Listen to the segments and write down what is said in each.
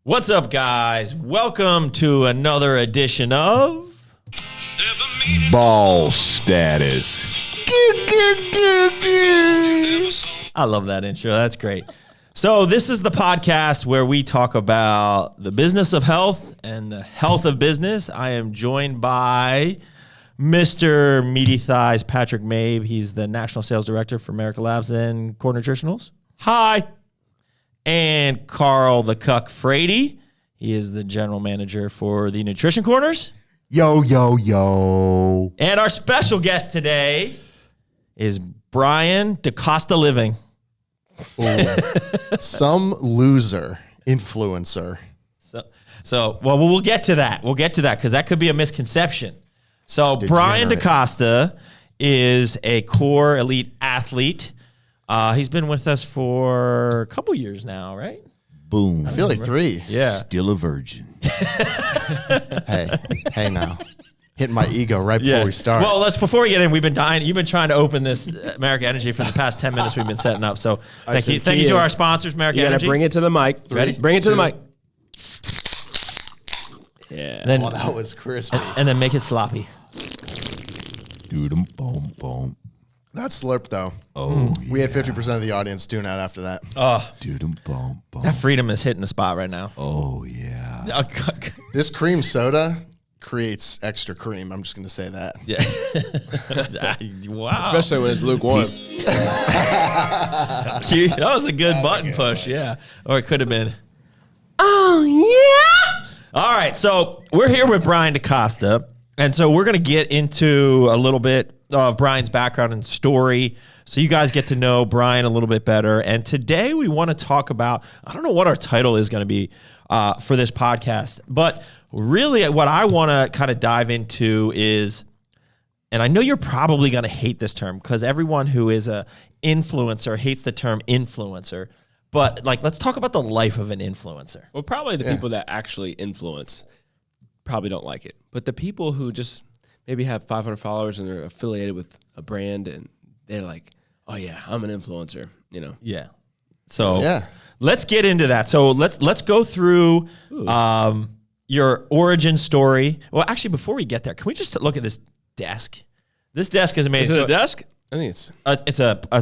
What's up, guys? Welcome to another edition of Ball Status. I love that intro. That's great. So this is the podcast where we talk about the business of health and the health of business. I am joined by Mr. Meaty Thighs, Patrick Mabe. He's the National Sales Director for America Labs and Core Nutritionals. Hi. And Carl the Cuck Frady. He is the General Manager for the Nutrition Corners. Yo, yo, yo. And our special guest today is Brian DeCosta Living. Some loser influencer. So we'll get to that. We'll get to that because that could be a misconception. So Brian DeCosta is a core elite athlete. He's been with us for a couple years now, right? Boom. I feel like 3. Yeah. Still a virgin. Hey now. Hitting my ego right before we start. Well, before we get in, we've been dying. You've been trying to open this America Energy for the past 10 minutes we've been setting up. So thank you to our sponsors, America Energy. You got to bring it to the mic. Ready? Bring it to the mic. Yeah. Then, that was crispy. and then make it sloppy. Doodum boom boom. That slurp, though. Oh, We had 50% of the audience doing that after that. doodum boom boom. That freedom is hitting the spot right now. Oh, yeah. This cream soda creates extra cream. I'm just going to say that. Yeah. Wow. Especially when it's lukewarm. That was a good button push, yeah. Or it could have been, oh, yeah. All right, so we're here with Brian DeCosta, and so we're going to get into a little bit of Brian's background and story so you guys get to know Brian a little bit better. And today we want to talk about, I don't know what our title is going to be for this podcast, but really what I want to kind of dive into is, and I know you're probably going to hate this term because everyone who is a influencer hates the term influencer, but like, let's talk about the life of an influencer. Well, probably the people that actually influence probably don't like it. But the people who just maybe have 500 followers and they're affiliated with a brand and they're like, oh yeah, I'm an influencer, you know? Yeah. So Yeah. let's get into that. So let's go through your origin story. Well, actually, before we get there, can we just look at this desk? This desk is amazing. Is it a desk? I think it's It's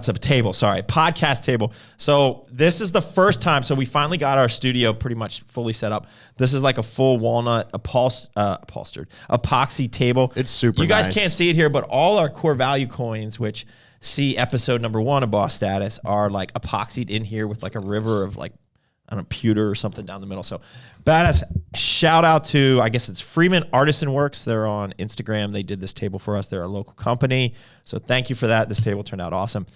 a table, sorry, podcast table. So this is the first time. So we finally got our studio pretty much fully set up. This is like a full walnut upholstered epoxy table. It's super You guys nice. can't see it here, but all our core value coins, which see episode number 1 of Boss Status, are like epoxied in here with like a river of like, I don't know, pewter or something down the middle. So badass. Shout out to, I guess it's Freeman Artisan Works. They're on Instagram. They did this table for us. They're a local company. So thank you for that. This table turned out awesome.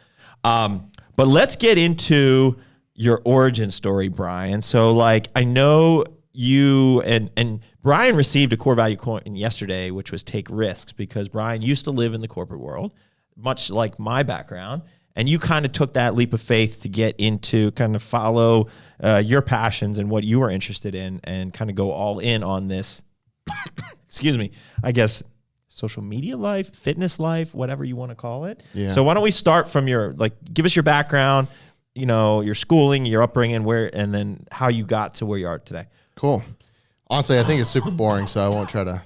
But let's get into your origin story, Brian. So like, I know you and Brian received a core value coin yesterday, which was take risks, because Brian used to live in the corporate world, much like my background. And you kind of took that leap of faith to get into kind of follow your passions and what you were interested in and kind of go all in on this, excuse me, I guess, social media life, fitness life, whatever you want to call it. Yeah. So why don't we start from give us your background, you know, your schooling, your upbringing, and then how you got to where you are today. Cool. Honestly, I think it's super boring, so I won't try to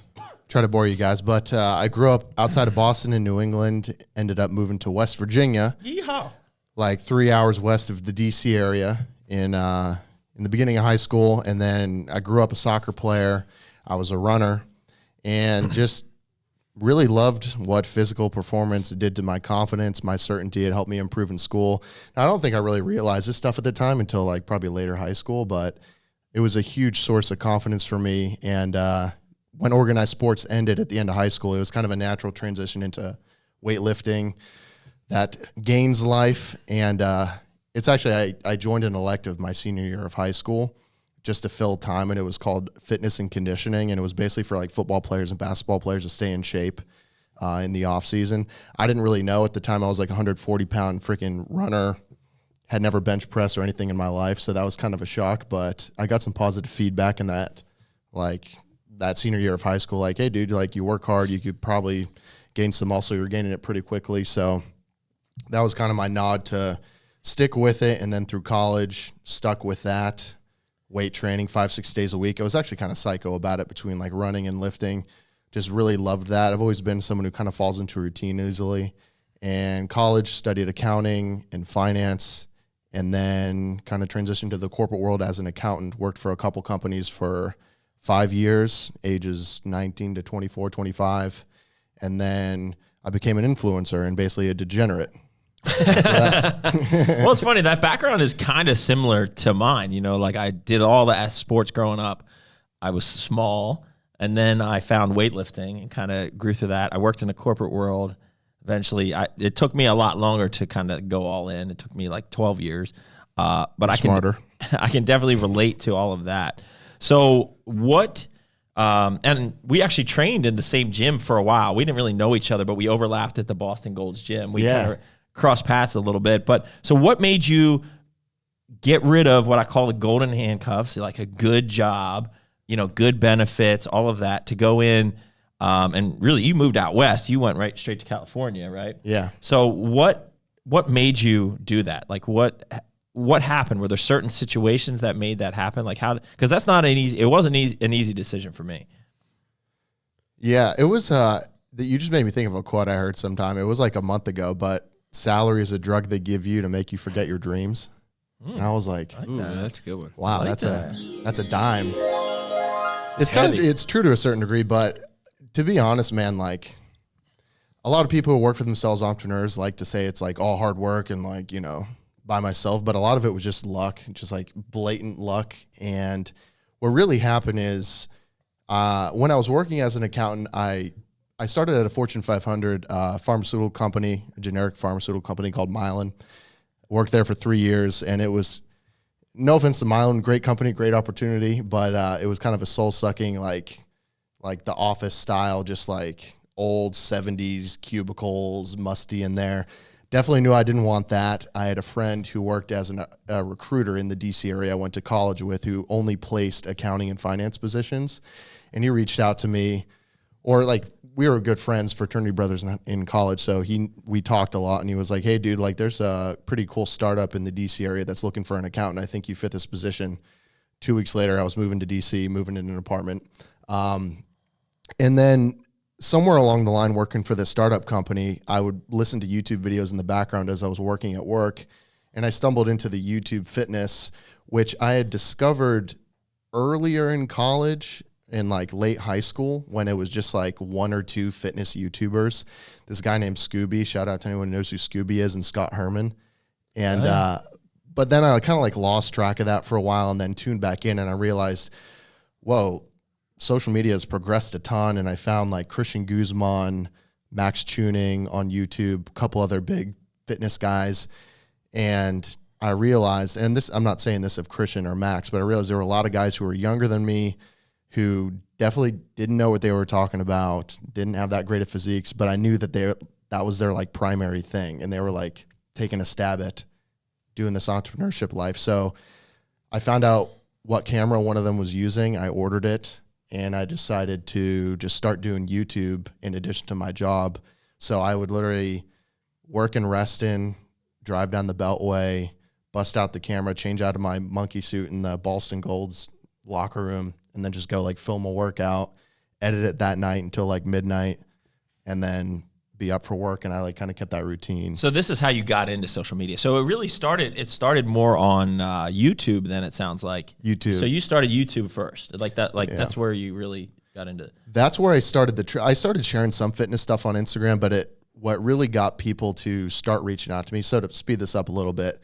bore you guys. But I grew up outside of Boston in New England, ended up moving to West Virginia. Yeehaw. Like 3 hours west of the DC area in the beginning of high school. And then I grew up a soccer player. I was a runner and just really loved what physical performance did to my confidence, my certainty. It helped me improve in school. Now, I don't think I really realized this stuff at the time until like probably later high school, but it was a huge source of confidence for me. And when organized sports ended at the end of high school, it was kind of a natural transition into weightlifting. That gains life, and it's actually, I joined an elective my senior year of high school just to fill time, and it was called fitness and conditioning, and it was basically for like football players and basketball players to stay in shape in the off season. I didn't really know at the time. I was like a 140-pound freaking runner, had never bench pressed or anything in my life, so that was kind of a shock, but I got some positive feedback in that, like that senior year of high school, like, hey, dude, like you work hard, you could probably gain some muscle. You're gaining it pretty quickly, so that was kind of my nod to stick with it. And then through college, stuck with that. weight training 5-6 days a week. I was actually kind of psycho about it between like running and lifting. Just really loved that. I've always been someone who kind of falls into a routine easily. And college, studied accounting and finance, and then kind of transitioned to the corporate world as an accountant. Worked for a couple companies for 5 years, ages 19 to 24, 25. And then I became an influencer and basically a degenerate. Well, it's funny. That background is kind of similar to mine. You know, like I did all the sports growing up. I was small, and then I found weightlifting and kind of grew through that. I worked in the corporate world. Eventually, it took me a lot longer to kind of go all in. It took me like 12 years. But I can definitely relate to all of that. So what, and we actually trained in the same gym for a while. We didn't really know each other, but we overlapped at the Boston Gold's gym. We kind of crossed paths a little bit. But so what made you get rid of what I call the golden handcuffs, like a good job, you know, good benefits, all of that, to go in? And really, you moved out west. You went right straight to California, right? Yeah. So what made you do that? Like what happened? Were there certain situations that made that happen? Like how? Because that's not it wasn't an easy decision for me. Yeah, it was. You just made me think of a quote I heard sometime. It was like a month ago, but salary is a drug they give you to make you forget your dreams. And I was like, Ooh, that's a good one. wow, like that's a dime. It's heavy. it's true to a certain degree, but to be honest, man, like a lot of people who work for themselves, entrepreneurs, like to say it's like all hard work and like, you know, by myself, but a lot of it was just luck, just like blatant luck. And what really happened is when I was working as an accountant, I started at a Fortune 500 pharmaceutical company, a generic pharmaceutical company called Mylan. Worked there for 3 years, and it was, no offense to Mylan, great company, great opportunity, but it was kind of a soul-sucking, like the office style, just like old 70s cubicles, musty in there. Definitely knew I didn't want that. I had a friend who worked as a recruiter in the DC area I went to college with, who only placed accounting and finance positions. And he reached out to me, or like we were good friends, fraternity brothers in college. So we talked a lot, and he was like, hey dude, like there's a pretty cool startup in the DC area that's looking for an accountant. I think you fit this position. 2 weeks later, I was moving to DC, moving in an apartment. And then somewhere along the line, working for this startup company, I would listen to YouTube videos in the background as I was working at work. And I stumbled into the YouTube fitness, which I had discovered earlier in college, in like late high school, when it was just like 1 or 2 fitness YouTubers. This guy named Scooby, shout out to anyone who knows who Scooby is, and Scott Herman. And, but then I kind of like lost track of that for a while and then tuned back in, and I realized, whoa, social media has progressed a ton. And I found like Christian Guzman, Max Tuning on YouTube, a couple other big fitness guys. And I realized, and this, I'm not saying this of Christian or Max, but I realized there were a lot of guys who were younger than me who definitely didn't know what they were talking about, didn't have that great of physiques, but I knew that that was their like primary thing. And they were like taking a stab at doing this entrepreneurship life. So I found out what camera one of them was using. I ordered it, and I decided to just start doing YouTube in addition to my job. So I would literally work in Reston, drive down the Beltway, bust out the camera, change out of my monkey suit in the Boston Gold's locker room, and then just go like film a workout, edit it that night until like midnight, and then be up for work. And I like kind of kept that routine. So this is how you got into social media. So it really started more on YouTube than it sounds like. YouTube. So you started YouTube first. Like that, that's where you really got into it. That's where I started I started sharing some fitness stuff on Instagram, but what really got people to start reaching out to me, so to speed this up a little bit,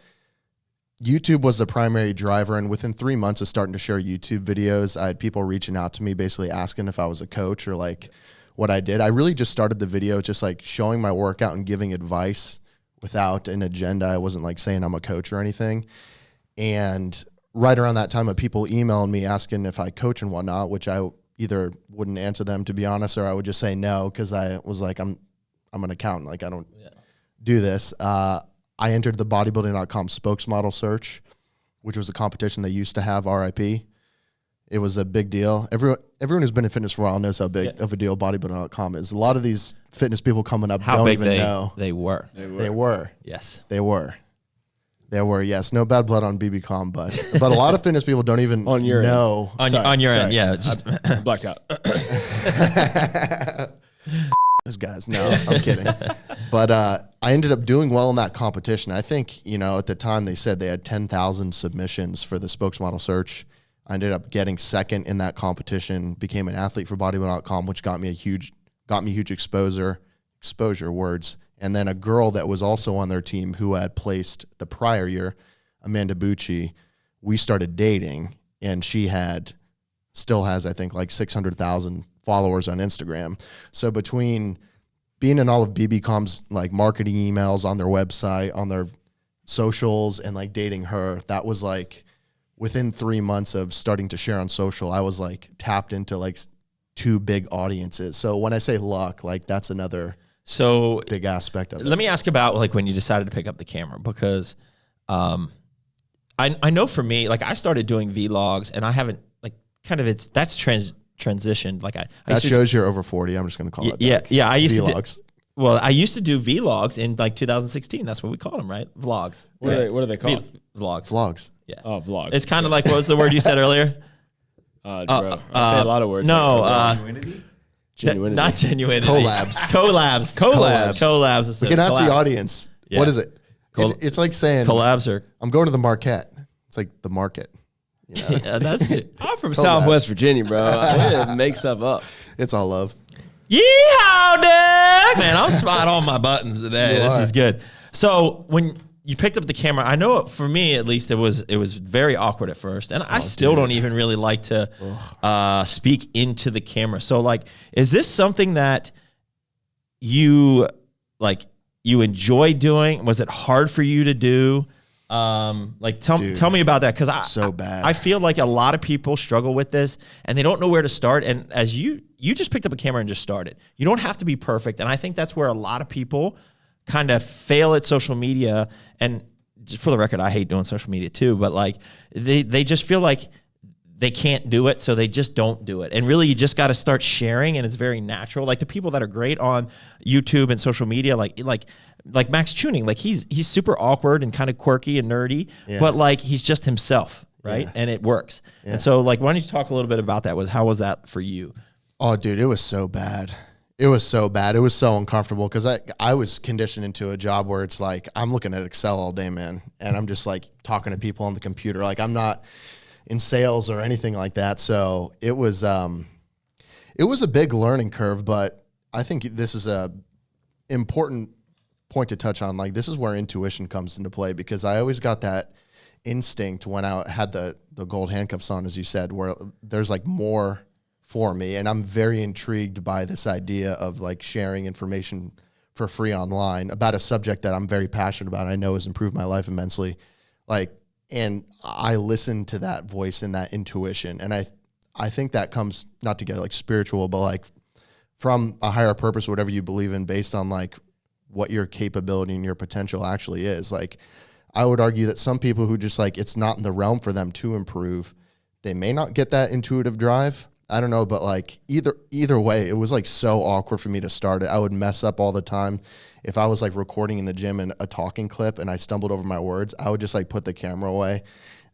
YouTube was the primary driver, and within 3 months of starting to share YouTube videos, I had people reaching out to me basically asking if I was a coach or like what I did. I really just started the video just like showing my workout and giving advice without an agenda. I wasn't like saying I'm a coach or anything. And right around that time, of people emailing me asking if I coach and whatnot, which I either wouldn't answer them, to be honest, or I would just say no, because I was like, I'm an accountant. Like I don't do this. I entered the bodybuilding.com spokesmodel search, which was a competition they used to have, RIP. It was a big deal. Everyone who's been in fitness for a while knows how big of a deal bodybuilding.com is. A lot of these fitness people coming up don't even know. They were. They were. Yes. They were. There were, yes, no bad blood on BBCom, but a lot of fitness people don't even On your know. On your end, yeah. Just I blacked out. Those guys, no, I'm kidding. But I ended up doing well in that competition. I think, at the time they said they had 10,000 submissions for the spokesmodel search. I ended up getting second in that competition, became an athlete for bodybuilding.com, which got me huge exposure words. And then a girl that was also on their team who had placed the prior year, Amanda Bucci, we started dating, and she still has, I think, like 600,000 followers on Instagram. So between being in all of BBCom's like marketing emails on their website, on their socials, and like dating her, that was like within 3 months of starting to share on social, I was like tapped into like 2 big audiences. So when I say luck, like that's another big aspect of it. Let me ask about like when you decided to pick up the camera, because I know for me, like I started doing vlogs, and I haven't like that's transitioned. Like that shows you're over 40. I'm just going to call it. Yeah. I used vlogs. I used to do vlogs in like 2016. That's what we call them, right? Vlogs. What are they called? Vlogs. Yeah. Oh, vlogs. It's kind of like, what was the word you said earlier? Bro, I say a lot of words. No. Genuinity. Not genuinity. Collabs. Collabs. We can ask the audience. Yeah. What is it? It's like saying collabs are. I'm going to the Marquette. It's like the market. That's it. I'm from Southwest Virginia, bro. I didn't make stuff up. It's all love. Yeehaw, Dick! Man, I'm spot on my buttons today. You This are. is good. So when you picked up the camera, I know for me at least it was very awkward at first, and I still don't even really like to speak into the camera. So like, is this something that you enjoy doing? Was it hard for you to do? Tell me about that, because so bad. I feel like a lot of people struggle with this and they don't know where to start. And as you just picked up a camera and just started. You don't have to be perfect, and I think that's where a lot of people kind of fail at social media. And just for the record, I hate doing social media too, but like they just feel like they can't do it, so they just don't do it. And really, you just got to start sharing, and it's very natural. Like the people that are great on YouTube and social media, like Max Tuning, like he's super awkward and kind of quirky and nerdy, but like he's just himself, right? Yeah. And it works. Yeah. And so like, why don't you talk a little bit about that? How was that for you? Oh, dude, it was so bad. It was so bad. It was so uncomfortable, because I was conditioned into a job where it's like I'm looking at Excel all day, man, and I'm just like talking to people on the computer. Like I'm not in sales or anything like that. So it was a big learning curve, but I think this is a important point to touch on. Like this is where intuition comes into play, because I always got that instinct when I had the gold handcuffs on, as you said, where there's like more for me. And I'm very intrigued by this idea of like sharing information for free online about a subject that I'm very passionate about. I know has improved my life immensely. And I listen to that voice and that intuition. And I think that comes not to get like spiritual, but like from a higher purpose, whatever you believe in, based on like what your capability and your potential actually is. Like I would argue that some people who just like, it's not in the realm for them to improve, they may not get that intuitive drive. I don't know, but like either way, it was like so awkward for me to start it. I would mess up all the time. If I was like recording in the gym and a talking clip and I stumbled over my words, I would just like put the camera away,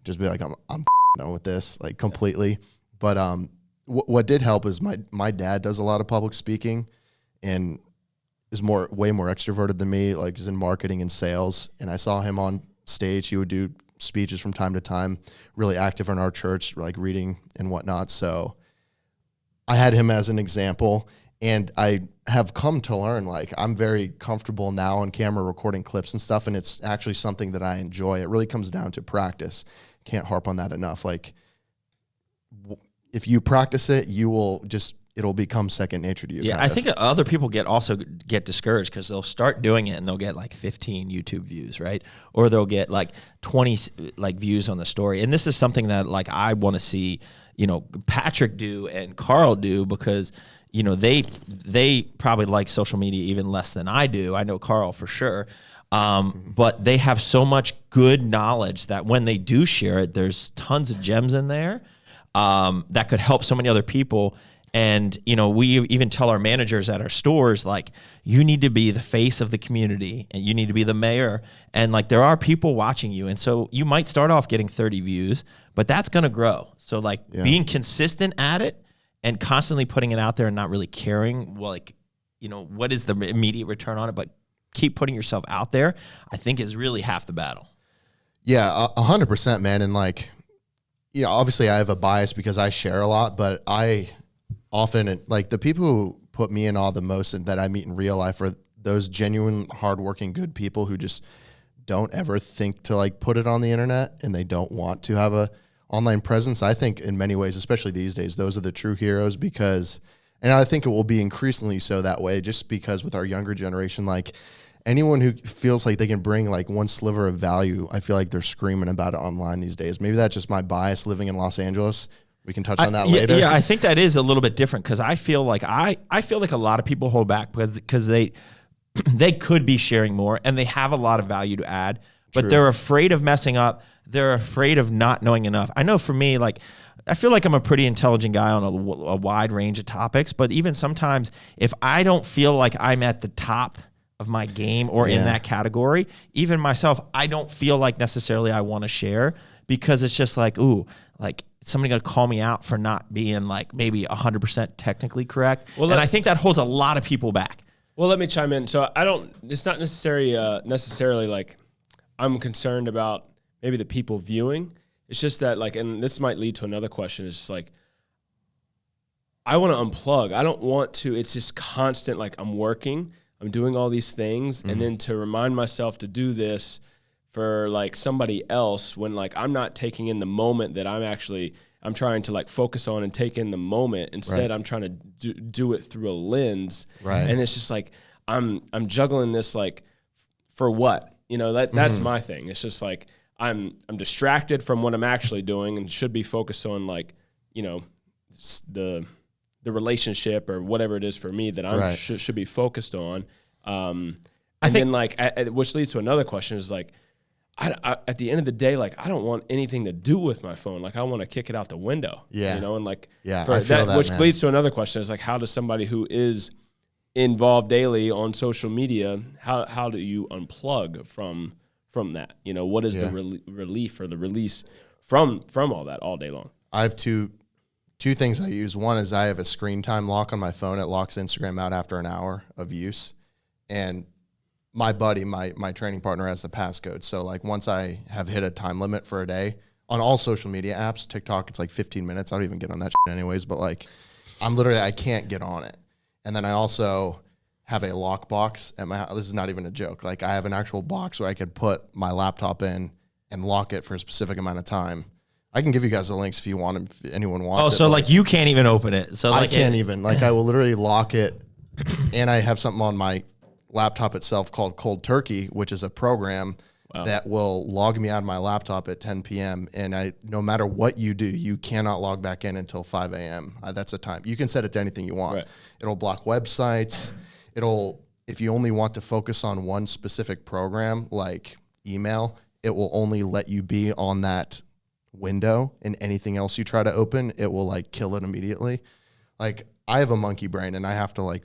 just be like, I'm done with this, like completely. But what did help is my dad does a lot of public speaking and is way more extroverted than me, like is in marketing and sales. And I saw him on stage. He would do speeches from time to time, really active in our church, like reading and whatnot. So I had him as an example, and I have come to learn, like I'm very comfortable now on camera recording clips and stuff, and it's actually something that I enjoy. It really comes down to practice. Can't harp on that enough. Like if you practice it, it'll become second nature to you. Yeah, I think other people get discouraged because they'll start doing it and they'll get like 15 YouTube views, right? Or they'll get like 20 like views on the story. And this is something that like I want to see, Patrick do and Carl do, because they probably like social media even less than I do. I know Carl for sure. But they have so much good knowledge that when they do share it, there's tons of gems in there that could help so many other people. And, you know, we even tell our managers at our stores, like, you need to be the face of the community and you need to be the mayor. And like, there are people watching you. And so you might start off getting 30 views, but that's going to grow. So like being consistent at it and constantly putting it out there and not really caring, well, like, you know, what is the immediate return on it, but keep putting yourself out there, I think is really half the battle. Yeah, 100%, man. And like, you know, obviously I have a bias because I share a lot, but I often, like, the people who put me in awe the most and that I meet in real life are those genuine, hardworking, good people who just don't ever think to like put it on the internet and they don't want to have a online presence. I think in many ways, especially these days, those are the true heroes because, and I think it will be increasingly so that way just because with our younger generation, like anyone who feels like they can bring like one sliver of value, I feel like they're screaming about it online these days. Maybe that's just my bias living in Los Angeles. We can touch on that later. Yeah, I think that is a little bit different because I feel like I feel like a lot of people hold back because they could be sharing more and they have a lot of value to add, but they're afraid of messing up. They're afraid of not knowing enough. I know for me, like, I feel like I'm a pretty intelligent guy on a wide range of topics, but even sometimes if I don't feel like I'm at the top of my game or in that category, even myself, I don't feel like necessarily I want to share because it's just like, ooh, like somebody gonna call me out for not being like maybe 100% technically correct. Well, and I think that holds a lot of people back. Well, let me chime in. So it's not necessarily like I'm concerned about maybe the people viewing. It's just that like, and this might lead to another question. It's just like, I want to unplug. I don't want to, it's just constant, like I'm working, I'm doing all these things. And then to remind myself to do this for like somebody else when like I'm not taking in the moment that I'm trying to like focus on and take in the moment. Instead, I'm trying to do it through a lens. Right. And it's just like, I'm juggling this like for what, you know, that's my thing. It's just like, I'm distracted from what I'm actually doing and should be focused on like, you know, the relationship or whatever it is for me that I should be focused on. I think then like, which leads to another question is like, I at the end of the day, like I don't want anything to do with my phone. Like I want to kick it out the window. Yeah. You know, and like I feel that, which man. leads to another question is like, how does somebody who is involved daily on social media, how do you unplug from that? You know, what is the relief or the release from all that all day long? I have two things I use. One is I have a screen time lock on my phone. It locks Instagram out after an hour of use. And my buddy, my training partner, has the passcode. So like once I have hit a time limit for a day on all social media apps, TikTok, it's like 15 minutes. I don't even get on that shit anyways, but like I can't get on it. And then I also have a lock box at my house. This is not even a joke. Like I have an actual box where I could put my laptop in and lock it for a specific amount of time. I can give you guys the links if you want them, if anyone wants it. Oh, so like you can't even open it. So like I can't even. Like I will literally lock it, and I have something on my laptop itself called Cold Turkey, which is a program that will log me out of my laptop at 10 p.m. And no matter what you do, you cannot log back in until 5 a.m. That's the time. You can set it to anything you want. Right. It'll block websites. If you only want to focus on one specific program, like email, it will only let you be on that window, and anything else you try to open, it will like kill it immediately. Like I have a monkey brain and I have to like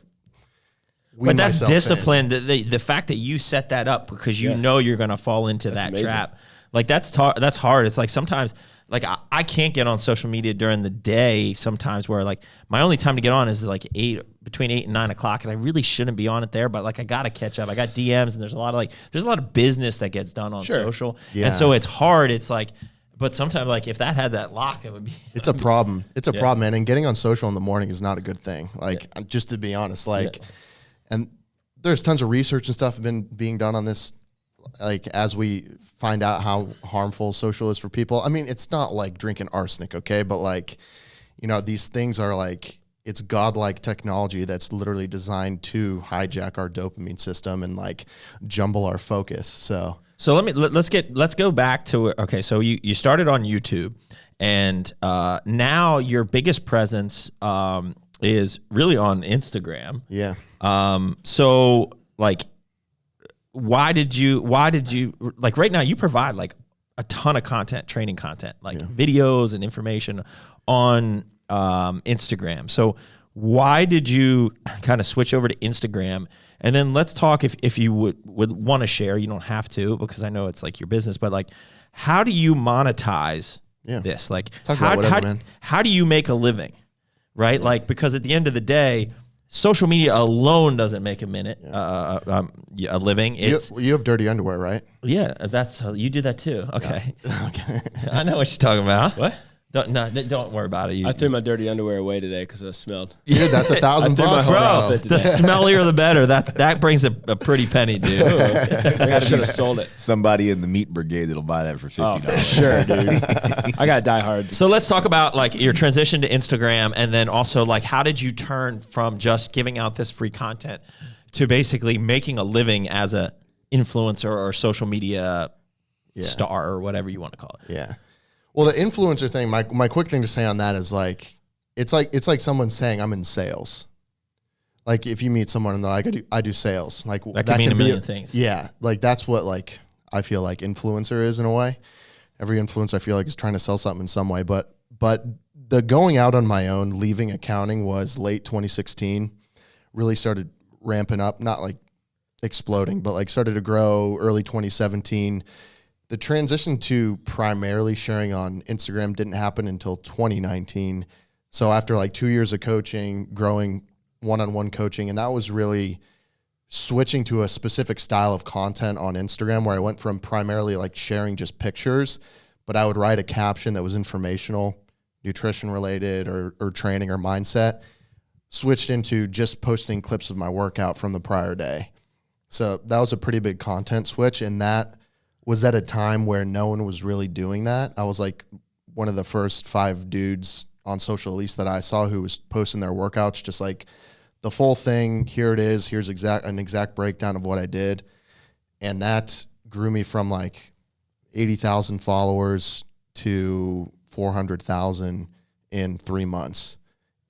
but that's discipline. The fact that you set that up because you know you're going to fall into that trap. Like that's hard. It's like sometimes like I can't get on social media during the day sometimes where like my only time to get on is like between 8 and 9 o'clock. And I really shouldn't be on it there, but like I got to catch up. I got DMs and there's a lot of business that gets done on social. Yeah. And so it's hard. It's like, but sometimes like if that had that lock, it would be. It's a problem. It's a problem, man. And getting on social in the morning is not a good thing. Like just to be honest, like, and there's tons of research and stuff being done on this. Like as we find out how harmful social is for people. I mean, it's not like drinking arsenic, okay? But like, you know, these things are like, it's godlike technology that's literally designed to hijack our dopamine system and like jumble our focus. So let's go back to, okay, so you started on YouTube and now your biggest presence is really on Instagram. Yeah. So like, why did you like right now you provide like a ton of content, training content, like videos and information on Instagram. So why did you kind of switch over to Instagram? And then let's talk if you would want to share. You don't have to, because I know it's like your business, but like, how do you monetize this? Like, Talk about whatever, man. How do you make a living, right? Like, because at the end of the day, social media alone doesn't make a living. It's You have dirty underwear, right? yeah, that's how you do that too. Okay, Okay. I know what you're talking about. What? Don't worry about it. I threw my dirty underwear away today because it smelled. Dude, that's $1,000 threw my bucks, whole bro. outfit The smellier the better. That brings a pretty penny, dude. I should have sold it. Somebody in the meat brigade that'll buy that for $50. Oh, for sure, dude. I got to die hard. So let's talk about like your transition to Instagram, and then also like how did you turn from just giving out this free content to basically making a living as a influencer or social media star or whatever you want to call it? Yeah. Well, the influencer thing, my quick thing to say on that is like it's like someone saying I'm in sales. Like if you meet someone and they're like, I do sales. Like That can mean a million things. Yeah. Like that's what like I feel like influencer is in a way. Every influencer I feel like is trying to sell something in some way. But the going out on my own, leaving accounting was late 2016, really started ramping up, not like exploding, but like started to grow early 2017. The transition to primarily sharing on Instagram didn't happen until 2019. So after like 2 years of coaching, growing one-on-one coaching, and that was really switching to a specific style of content on Instagram where I went from primarily like sharing just pictures, but I would write a caption that was informational, nutrition related or training or mindset, switched into just posting clips of my workout from the prior day. So that was a pretty big content switch, and that was at a time where no one was really doing that. I was like one of the first 5 dudes on social, at least that I saw, who was posting their workouts, just like the full thing. Here it is. Here's an exact breakdown of what I did. And that grew me from like 80,000 followers to 400,000 in 3 months.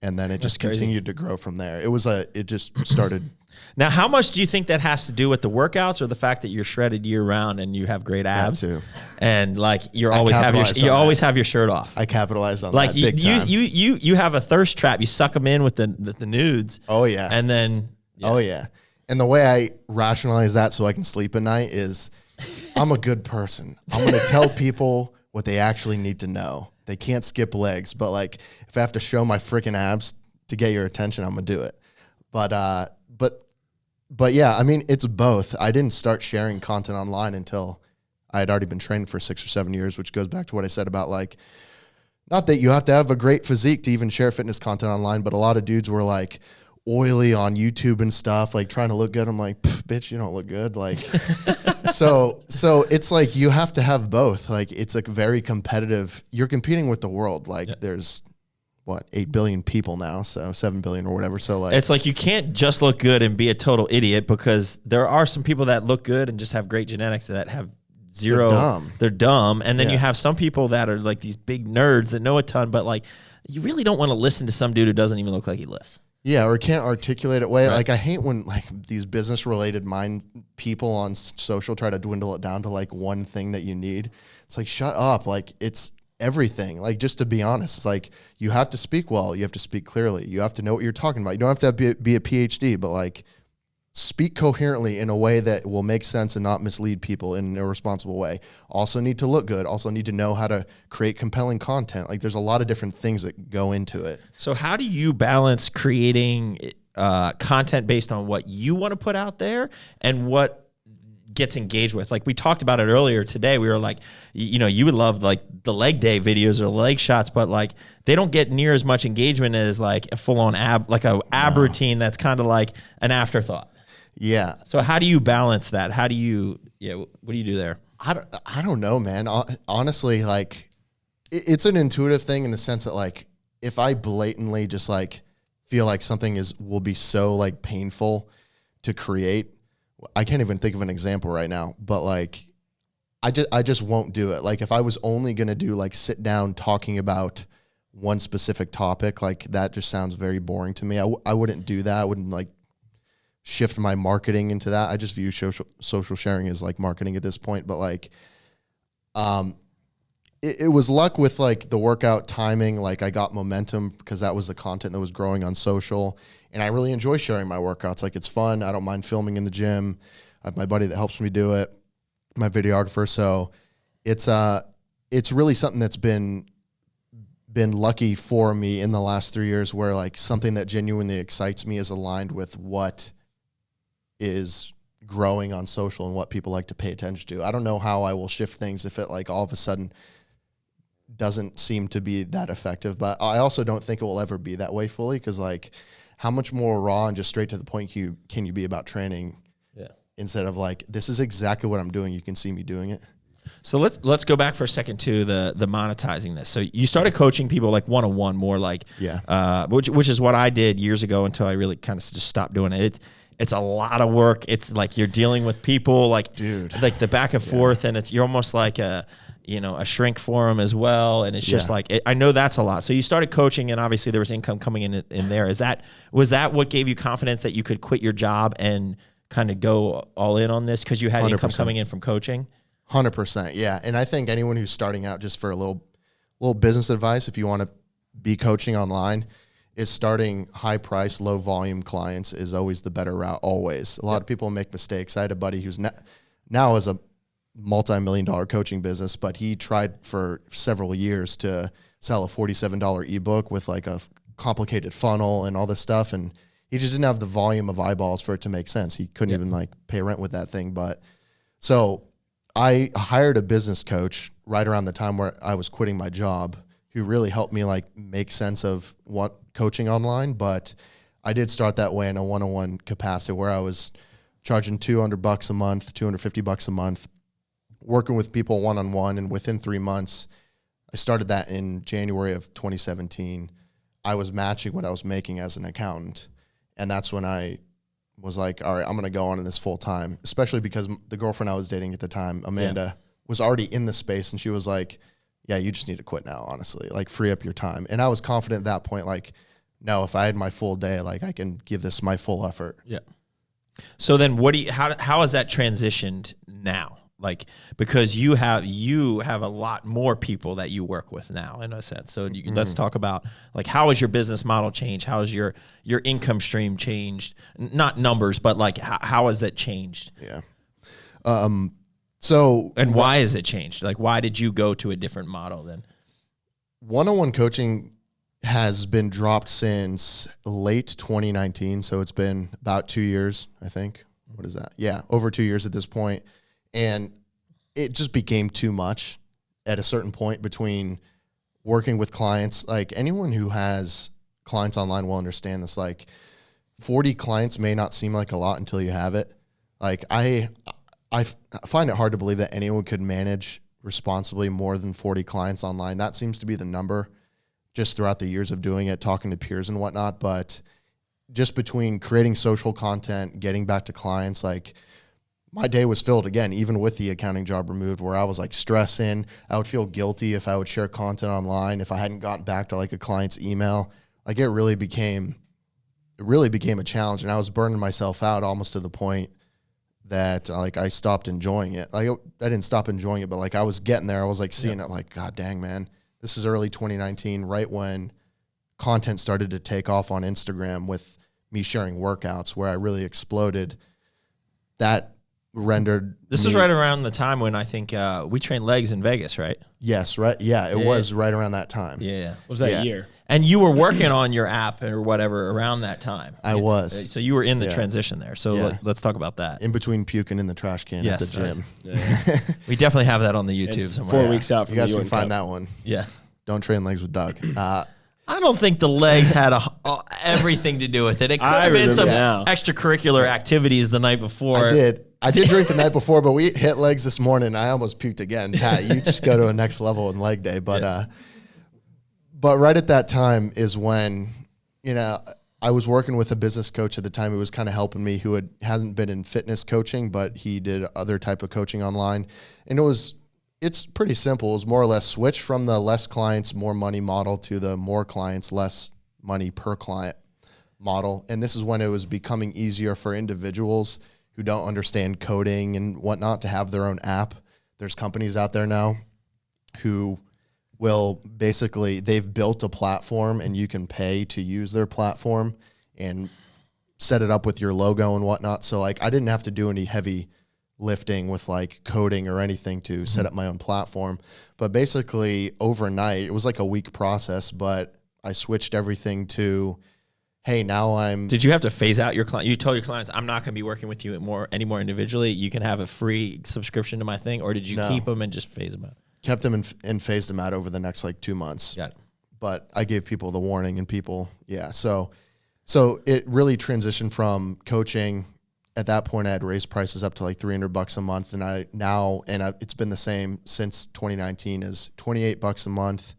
And then it just continued to grow from there. It just started. Now, how much do you think that has to do with the workouts or the fact that you're shredded year round and you have great abs? That too. And like you always have your shirt off. I capitalized on like that big time. You have a thirst trap. You suck them in with the nudes. Oh yeah. And then Oh yeah. And the way I rationalize that so I can sleep at night is I'm a good person. I'm going to tell people what they actually need to know. They can't skip legs, but like if I have to show my freaking abs to get your attention, I'm going to do it. But yeah, I mean, it's both. I didn't start sharing content online until I had already been training for 6 or 7 years, which goes back to what I said about like, not that you have to have a great physique to even share fitness content online, but a lot of dudes were like oily on YouTube and stuff, like trying to look good. I'm like, bitch, you don't look good. Like, so it's like, you have to have both. Like, it's like very competitive. You're competing with the world. Like there's 8 billion people now, so 7 billion or whatever. So like, it's like you can't just look good and be a total idiot, because there are some people that look good and just have great genetics that have zero. They're dumb. And then you have some people that are like these big nerds that know a ton, but like you really don't want to listen to some dude who doesn't even look like he lifts. Yeah, or can't articulate it well. Right. Like I hate when like these business related mind people on social try to dwindle it down to like one thing that you need. It's like, shut up. Like it's everything. Like, just to be honest, it's like you have to speak well, you have to speak clearly, you have to know what you're talking about. You don't have to be a PhD, but like speak coherently in a way that will make sense and not mislead people in a responsible way. Also need to look good, also need to know how to create compelling content. Like there's a lot of different things that go into it. So how do you balance creating content based on what you want to put out there and what gets engaged with? Like we talked about it earlier today. We were like, you would love like the leg day videos or leg shots, but like they don't get near as much engagement as like a full on ab routine that's kind of like an afterthought. Yeah. So how do you balance that? How do you, what do you do there? I don't know, man. Honestly, like it's an intuitive thing in the sense that like, if I blatantly just like feel like something will be so like painful to create, I can't even think of an example right now, but like, I just won't do it. Like if I was only going to do like sit down talking about one specific topic, like that just sounds very boring to me. I wouldn't do that. I wouldn't like shift my marketing into that. I just view social sharing as like marketing at this point, but like, it was luck with like the workout timing. Like I got momentum because that was the content that was growing on social, and I really enjoy sharing my workouts. Like it's fun. I don't mind filming in the gym. I have my buddy that helps me do it, my videographer. So it's really something that's been lucky for me in the last 3 years, where like something that genuinely excites me is aligned with what is growing on social and what people like to pay attention to. I don't know how I will shift things if it like all of a sudden doesn't seem to be that effective, but I also don't think it will ever be that way fully, because like how much more raw and just straight to the point can you be about training instead of like, this is exactly what I'm doing, you can see me doing it. So let's go back for a second to the monetizing this. So you started coaching people like one-on-one, more like which is what I did years ago until I really kind of just stopped doing it. It's a lot of work. It's like you're dealing with people like like the back and forth, and you're almost like a shrink for them as well. And it's just like, I know that's a lot. So you started coaching, and obviously there was income coming in there. Was that what gave you confidence that you could quit your job and kind of go all in on this because you had 100%. Income coming in from coaching? 100%. Yeah. And I think anyone who's starting out, just for a little business advice, if you want to be coaching online, is starting high price, low volume clients is always the better route. Always. A lot of people make mistakes. I had a buddy who's now is a multi-million-dollar coaching business, but he tried for several years to sell a $47 ebook with like a complicated funnel and all this stuff. And he just didn't have the volume of eyeballs for it to make sense. He couldn't even like pay rent with that thing. But so I hired a business coach right around the time where I was quitting my job, who really helped me like make sense of what coaching online. But I did start that way in a one-on-one capacity where I was charging $200 a month, $250 a month, working with people one-on-one. And within 3 months, I started that in January of 2017. I was matching what I was making as an accountant. And that's when I was like, all right, I'm going to go on in this full time, especially because the girlfriend I was dating at the time, Amanda, was already in the space. And she was like, yeah, you just need to quit now, honestly, like free up your time. And I was confident at that point, like, no, if I had my full day, like I can give this my full effort. Yeah. So then how has that transitioned now? Like, because you have a lot more people that you work with now, in a sense. So let's talk about like, how has your business model changed? How has your income stream changed? Not numbers, but like how has that changed? Yeah. So and why has it changed? Like, why did you go to a different model then? OneonOne Coaching has been dropped since late 2019. So it's been about 2 years, I think. What is that? Yeah, over 2 years at this point. And it just became too much at a certain point between working with clients. Like anyone who has clients online will understand this. Like 40 clients may not seem like a lot until you have it. Like I find it hard to believe that anyone could manage responsibly more than 40 clients online. That seems to be the number just throughout the years of doing it, talking to peers and whatnot. But just between creating social content, getting back to clients, like my day was filled again, even with the accounting job removed, where I was like stressing. I would feel guilty if I would share content online, if I hadn't gotten back to like a client's email. Like it really became a challenge, and I was burning myself out almost to the point that like I stopped enjoying it. Like I didn't stop enjoying it, but like I was getting there. I was like seeing it like, God dang, man, this is early 2019, right when content started to take off on Instagram with me sharing workouts, where I really exploded. That rendered this was right around the time when I think we trained legs in Vegas, right? Yes, right. Yeah, it was right around that time. Yeah. What was that year? And you were working on your app or whatever around that time. I was. So you were in the transition there. So let's talk about that. In between puking in the trash can at the gym. We definitely have that on the YouTube somewhere. 4 weeks out from you guys the can UN find Cup. that one. Yeah. Don't train legs with Doug. I don't think the legs had everything to do with it. It could have been some extracurricular activities the night before. I did drink the night before, but we hit legs this morning. I almost puked again. Pat, you just go to a next level in leg day. But but right at that time is when, I was working with a business coach at the time who was kind of helping me, who hasn't been in fitness coaching, but he did other type of coaching online. And it's pretty simple. It was more or less switch from the less clients, more money model to the more clients, less money per client model. And this is when it was becoming easier for individuals who don't understand coding and whatnot to have their own app. There's companies out there now who will basically, they've built a platform and you can pay to use their platform and set it up with your logo and whatnot. So like I didn't have to do any heavy lifting with like coding or anything to set up my own platform. But basically overnight, it was like a week process, but I switched everything to, hey, now I'm... Did you have to phase out your client? You told your clients, I'm not going to be working with you anymore individually. You can have a free subscription to my thing, or did you keep them and just phase them out? Kept them and phased them out over the next like 2 months. Got it. But I gave people the warning and people, So it really transitioned from coaching. At that point, I had raised prices up to like $300 a month. And it's been the same since 2019 is $28 a month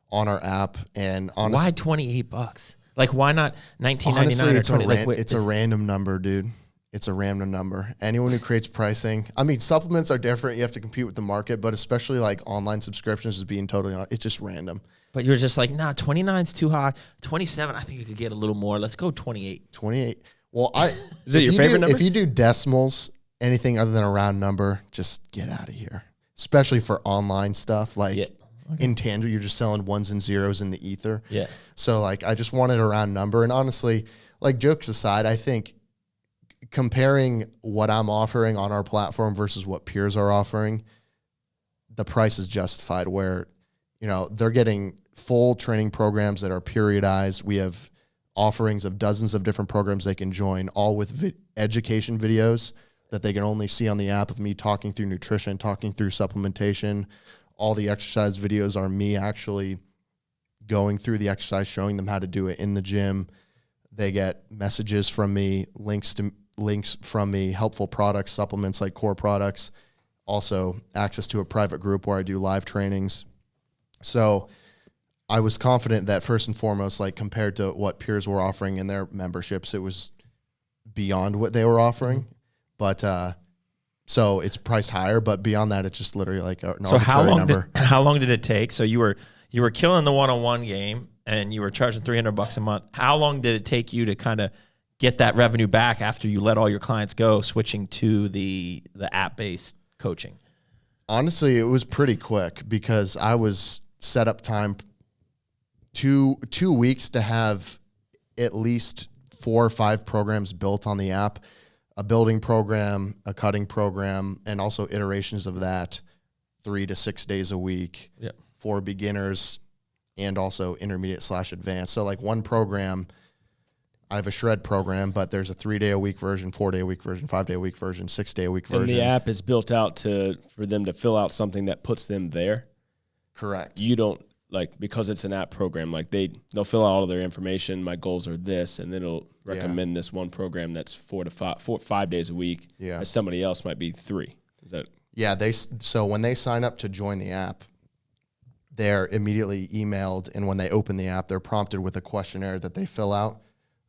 on our app. And honestly, why $28? Like, why not $19.99 honestly, or $20? It's a random number, dude. It's a random number. Anyone who creates pricing, I mean, supplements are different. You have to compete with the market, but especially like online subscriptions is being totally on. It's just random. But you're just like, nah, 29's too high. 27, I think you could get a little more. Let's go 28. 28. Well, is it your favorite number? If you do decimals, anything other than a round number, just get out of here. Especially for online stuff, like intangible, you're just selling ones and zeros in the ether. Yeah. So like, I just wanted a round number. And honestly, like jokes aside, I think comparing what I'm offering on our platform versus what peers are offering, the price is justified. Where, they're getting full training programs that are periodized. We have offerings of dozens of different programs they can join, all with education videos that they can only see on the app of me talking through nutrition, talking through supplementation. All the exercise videos are me actually going through the exercise, showing them how to do it in the gym. They get messages from me, links from me, helpful products, supplements like core products, also access to a private group where I do live trainings. So I was confident that first and foremost, like compared to what peers were offering in their memberships, it was beyond what they were offering. But so it's priced higher, but beyond that, it's just literally like an arbitrary number. How long did it take? So you were killing the one-on-one game and you were charging $300 a month. How long did it take you to kind of get that revenue back after you let all your clients go, switching to the app-based coaching? Honestly, it was pretty quick because I was set up time 2 weeks to have at least 4 or 5 programs built on the app, a building program, a cutting program, and also iterations of that 3 to 6 days a week for beginners and also intermediate/advanced. So like one program, I have a shred program, but there's a 3-day-a-week version, 4-day-a-week version, 5-day-a-week version, 6-day-a-week version. And the app is built out for them to fill out something that puts them there. Correct. You don't, because it's an app program, they'll fill out all of their information. My goals are this, and then it'll recommend this one program that's 4 to 5 days a week. Yeah. As somebody else might be 3. Is that? Yeah. So when they sign up to join the app, they're immediately emailed, and when they open the app, they're prompted with a questionnaire that they fill out.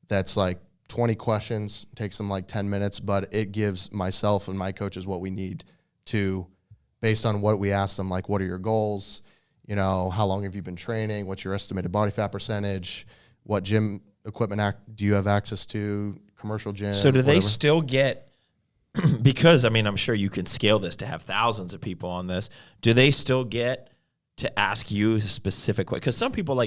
That's like 20 questions, takes them like 10 minutes, but it gives myself and my coaches what we need to, based on what we ask them, like what are your goals? How long have you been training? What's your estimated body fat percentage? What gym equipment do you have access to? Commercial gym? So do they still get, because, I'm sure you can scale this to have thousands of people on this. Do they still get to ask you a specific question? Because some people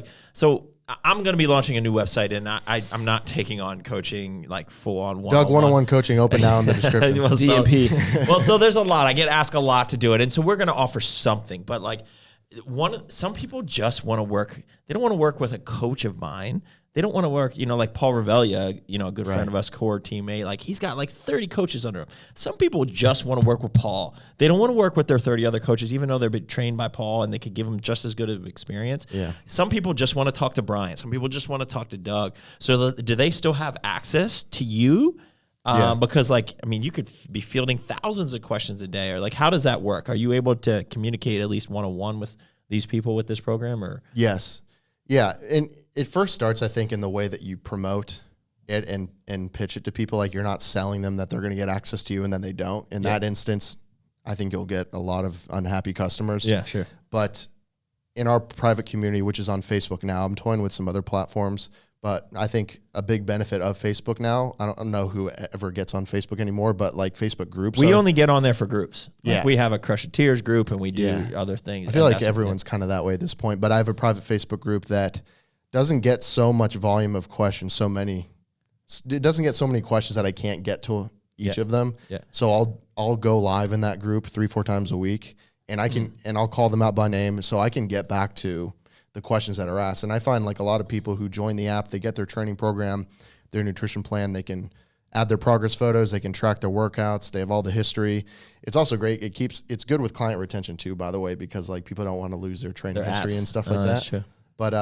I'm going to be launching a new website, and I'm not taking on coaching like full on one. Doug, OneonOne Coaching, open down in the description. DMP. So there's a lot. I get asked a lot to do it, and so we're going to offer something. But some people just want to work. They don't want to work with a coach of mine. They don't want to work, like Paul Revelia, a good friend of us, core teammate. He's got 30 coaches under him. Some people just want to work with Paul. They don't want to work with their 30 other coaches, even though they're been trained by Paul and they could give them just as good of experience. Yeah. Some people just want to talk to Brian. Some people just want to talk to Doug. So do they still have access to you? Because you could be fielding thousands of questions a day, or how does that work? Are you able to communicate at least one-on-one with these people with this program, or? Yes. Yeah. And it first starts, I think, in the way that you promote it and pitch it to people. You're not selling them that they're going to get access to you and then they don't. In that instance, I think you'll get a lot of unhappy customers. Yeah, sure. But in our private community, which is on Facebook now, I'm toying with some other platforms, But I think a big benefit of Facebook now, I don't know who ever gets on Facebook anymore, but like Facebook groups. We only get on there for groups. Like Yeah. we have a Crush of Tears group and we do other things. I feel like everyone's kind of that way at this point, but I have a private Facebook group that doesn't get so much volume of questions, it doesn't get so many questions that I can't get to each of them. Yeah. So I'll go live in that group 3-4 times a week, and and I'll call them out by name so I can get back to the questions that are asked. And I find like a lot of people who join the app, they get their training program, their nutrition plan, they can add their progress photos, they can track their workouts, they have all the history. It's also great. It's good with client retention too, by the way, because like people don't want to lose their training history and stuff like that. That's true. But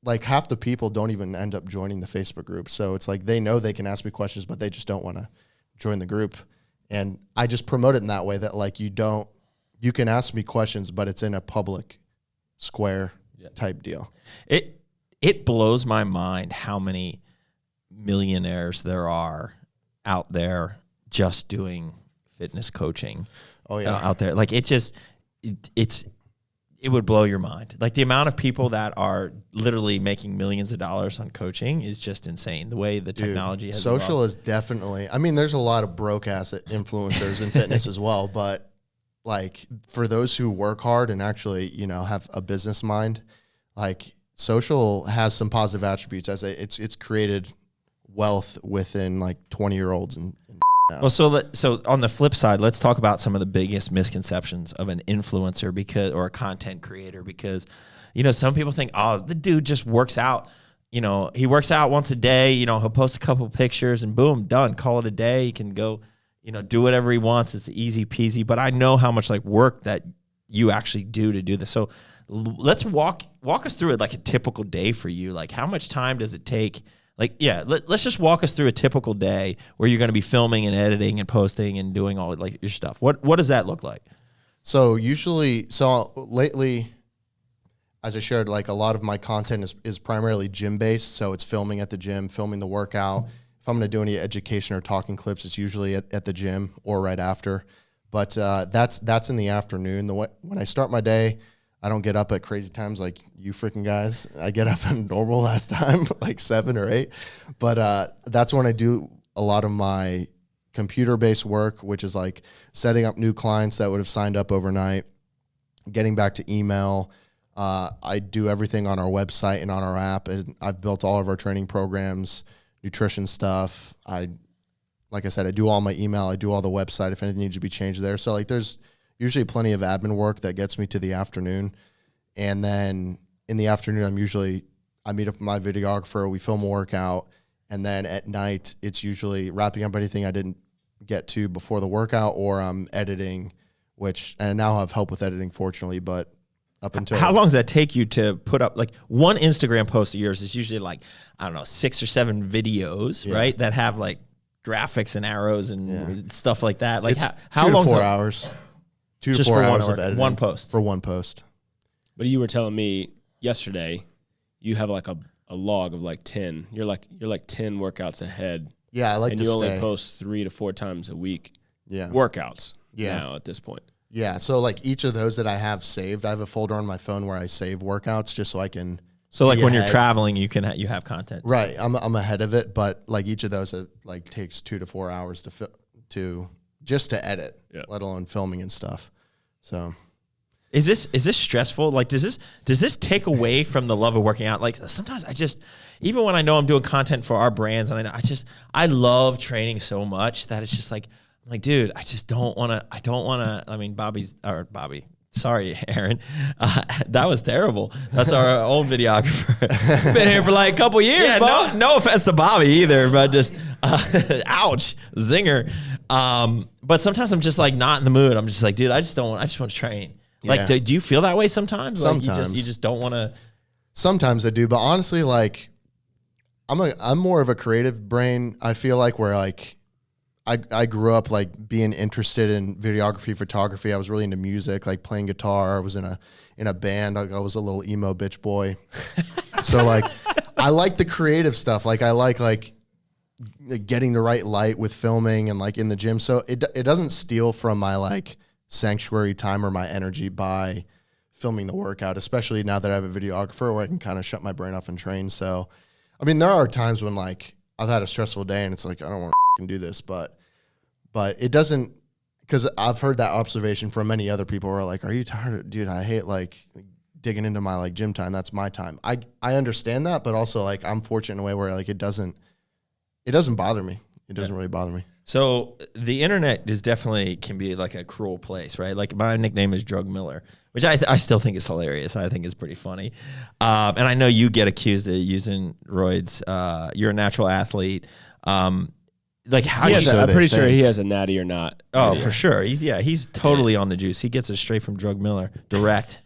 like half the people don't even end up joining the Facebook group. So it's like they know they can ask me questions, but they just don't want to join the group. And I just promote it in that way that like you can ask me questions, but it's in a public square type deal. It blows my mind how many millionaires there are out there just doing fitness coaching. Oh yeah. Out there. Like it would blow your mind. Like the amount of people that are literally making millions of dollars on coaching is just insane. The way the technology has social evolved. is definitely, I mean, there's a lot of broke ass influencers in fitness as well, but like for those who work hard and actually, have a business mind, like social has some positive attributes as it's created wealth within like 20-year-olds and well, so on the flip side, let's talk about some of the biggest misconceptions of an influencer or a content creator, because, some people think, oh, the dude just works out. He works out once a day, he'll post a couple pictures and boom, done, call it a day. He can go, do whatever he wants. It's easy peasy, but I know how much like work that you actually do to do this. So let's walk us through it, like a typical day for you. Like how much time does it take? Like, let's just walk us through a typical day where you're going to be filming and editing and posting and doing all like your stuff. What does that look like? So lately, as I shared, like a lot of my content is primarily gym based. So it's filming at the gym, filming the workout. If I'm going to do any education or talking clips, it's usually at the gym or right after. But that's in the afternoon. When I start my day, I don't get up at crazy times like you freaking guys. I get up at normal last time, like 7 or 8. But that's when I do a lot of my computer-based work, which is like setting up new clients that would have signed up overnight, getting back to email. I do everything on our website and on our app. And I've built all of our training programs, nutrition stuff. Like I said, I do all my email. I do all the website if anything needs to be changed there. So like there's usually plenty of admin work that gets me to the afternoon. And then in the afternoon, I meet up with my videographer, we film a workout. And then at night, it's usually wrapping up anything I didn't get to before the workout, or I'm editing, which I now have help with editing, fortunately, but up until... How long does that take you to put up, like one Instagram post of yours is usually like, I don't know, 6 or 7 videos, right? That have like graphics and arrows and stuff like that. Like it's how 2 to long 4 hours. 2 to 4 hours of editing. One post. For one post. But you were telling me yesterday you have like a log of like 10. You're like 10 workouts ahead. Yeah, I like and to you stay. only post 3 to 4 times a week. Yeah. Workouts. Yeah. Now at this point. Yeah, so like each of those that I have saved, I have a folder on my phone where I save workouts just so I can. So like be when you're ahead. traveling, you have content. Right, I'm ahead of it, but like each of those it like takes 2 to 4 hours to just to edit, let alone filming and stuff. So. Is this stressful? Like, does this take away from the love of working out? Like sometimes even when I know I'm doing content for our brands, and I love training so much that it's just like, I'm like, dude, I don't want to. I mean, Bobby. Sorry, Aaron. That was terrible. That's our old videographer. Been here for like a couple years. Yeah, no offense to Bobby either, but just ouch, zinger. But sometimes I'm just like not in the mood. I'm just like, dude, I just want to train. Like, do you feel that way sometimes? Sometimes. Like you just don't want to. Sometimes I do, but honestly, like I'm more of a creative brain. I feel like where like I grew up like being interested in videography, photography. I was really into music, like playing guitar. I was in a band. I was a little emo bitch boy. So like I like the creative stuff. Like I like getting the right light with filming and like in the gym. So it doesn't steal from my like sanctuary time or my energy by filming the workout, especially now that I have a videographer where I can kind of shut my brain off and train. So I mean, there are times when like I've had a stressful day and it's like, I don't want to do this, but it doesn't, because I've heard that observation from many other people who are like, are you tired? Dude, I hate like digging into my like gym time. That's my time. I understand that, but also like I'm fortunate in a way where like it doesn't bother me. It doesn't really bother me. So the internet is definitely can be like a cruel place, right? Like my nickname is Drug Miller, which I still think is hilarious. I think is pretty funny. And I know you get accused of using roids. You're a natural athlete. Like how do you? I'm pretty sure he has a natty or not. Oh, for sure. He's totally on the juice. He gets it straight from Drug Miller, direct.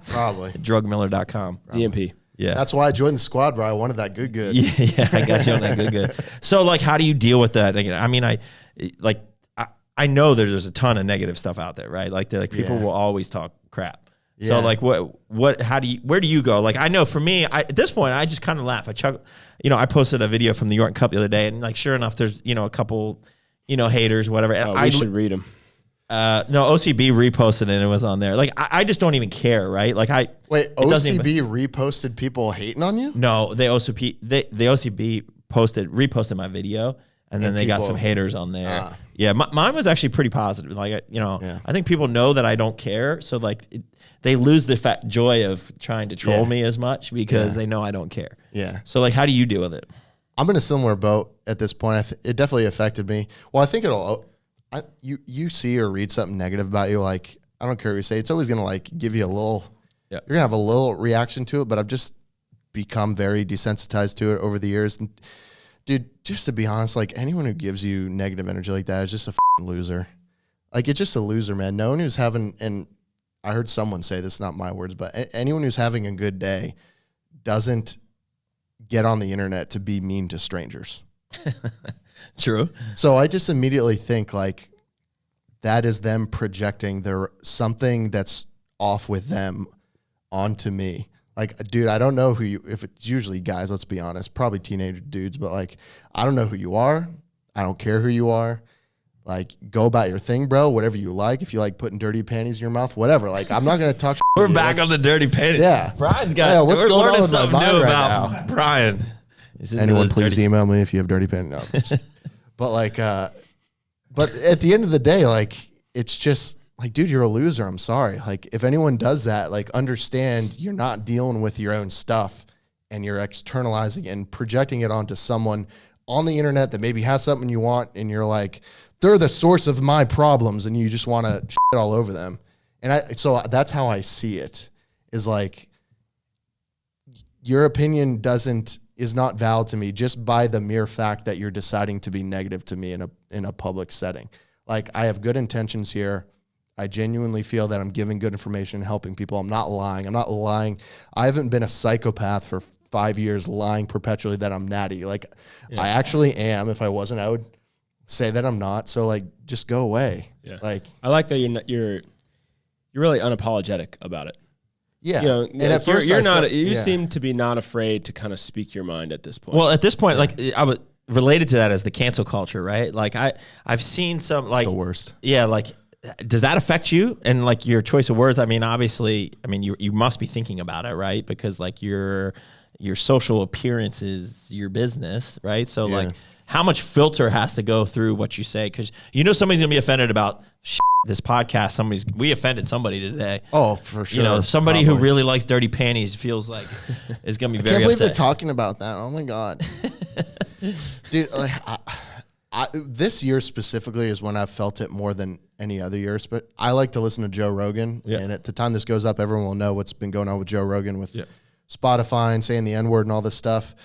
Probably. Drugmiller.com. DMP. Yeah. That's why I joined the squad, bro. I wanted that good. Yeah, I got you on that good. So like, how do you deal with that? Again, I mean, I know there's a ton of negative stuff out there, right? Like people will always talk crap. Yeah. So like where do you go? Like I know for me, at this point, I just kind of laugh. I posted a video from the York Cup the other day, and like sure enough, there's a couple, haters, whatever. And we should read them. No, OCB reposted it and it was on there. Like I just don't even care, right? Like OCB reposted people hating on you? No, the OCB reposted my video, and then they got some haters on there. Yeah, mine was actually pretty positive. Like I think people know that I don't care, so like they lose the joy of trying to troll me as much because they know I don't care. Yeah. So like, how do you deal with it? I'm in a similar boat at this point. It definitely affected me. Well, I think you see or read something negative about you, like I don't care what you say, it's always gonna like give you a little. You're gonna have a little reaction to it, but I've just become very desensitized to it over the years. And dude, just to be honest, like anyone who gives you negative energy like that is just a loser. Like it's just a loser, man. No one who's having, and I heard someone say this, not my words, but anyone who's having a good day doesn't get on the internet to be mean to strangers. True. So I just immediately think like that is them projecting something that's off with them onto me. Like, dude, I don't know if it's usually guys, let's be honest, probably teenage dudes, but like, I don't know who you are. I don't care who you are. Like, go about your thing, bro. Whatever you like. If you like putting dirty panties in your mouth, whatever. Like, I'm not going to talk shit. We're back on the dirty panties. Yeah. Brian's got, what's we're going learning on with my something mind new right about now? Brian. Anyone please email me if you have dirty panties. No. But like, but at the end of the day, like, it's just like, dude, you're a loser. I'm sorry. Like, if anyone does that, like, understand you're not dealing with your own stuff and you're externalizing and projecting it onto someone on the internet that maybe has something you want, and you're like, they're the source of my problems, and you just want to shit all over them. And so that's how I see it, is like, your opinion is not valid to me just by the mere fact that you're deciding to be negative to me in a public setting. Like, I have good intentions here. I genuinely feel that I'm giving good information, helping people. I'm not lying. I haven't been a psychopath for 5 years lying perpetually that I'm natty. Like, I actually am. If I wasn't, I would say that I'm not. So like, just go away. Yeah. Like, I like that you're really unapologetic about it. Yeah. And at first you seem to be not afraid to kind of speak your mind at this point. Well, at this point, like I was related to that as the cancel culture, right? Like I've seen some like it's the worst. Yeah. Like, does that affect you and like your choice of words? I mean, obviously, you must be thinking about it, right? Because like your social appearance is your business, right? So like, how much filter has to go through what you say? Because somebody's gonna be offended about this podcast. We offended somebody today. Oh, for sure. Somebody who really likes dirty panties feels like is gonna be very I can't believe upset. they're talking about that. Oh my god, dude! Like, this year specifically is when I've felt it more than any other years. But I like to listen to Joe Rogan, and at the time this goes up, everyone will know what's been going on with Joe Rogan with Spotify and saying the N-word and all this stuff,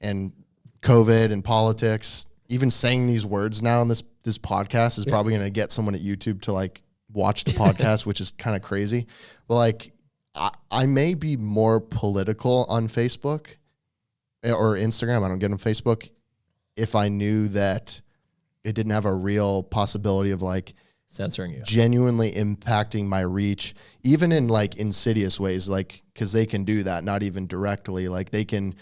and COVID and politics. Even saying these words now in this podcast is probably going to get someone at YouTube to like watch the podcast, which is kind of crazy. But like, I may be more political on Facebook or Instagram. I don't get on Facebook if I knew that it didn't have a real possibility of like censoring you, genuinely impacting my reach, even in like insidious ways, like, because they can do that, not even directly. Like, they can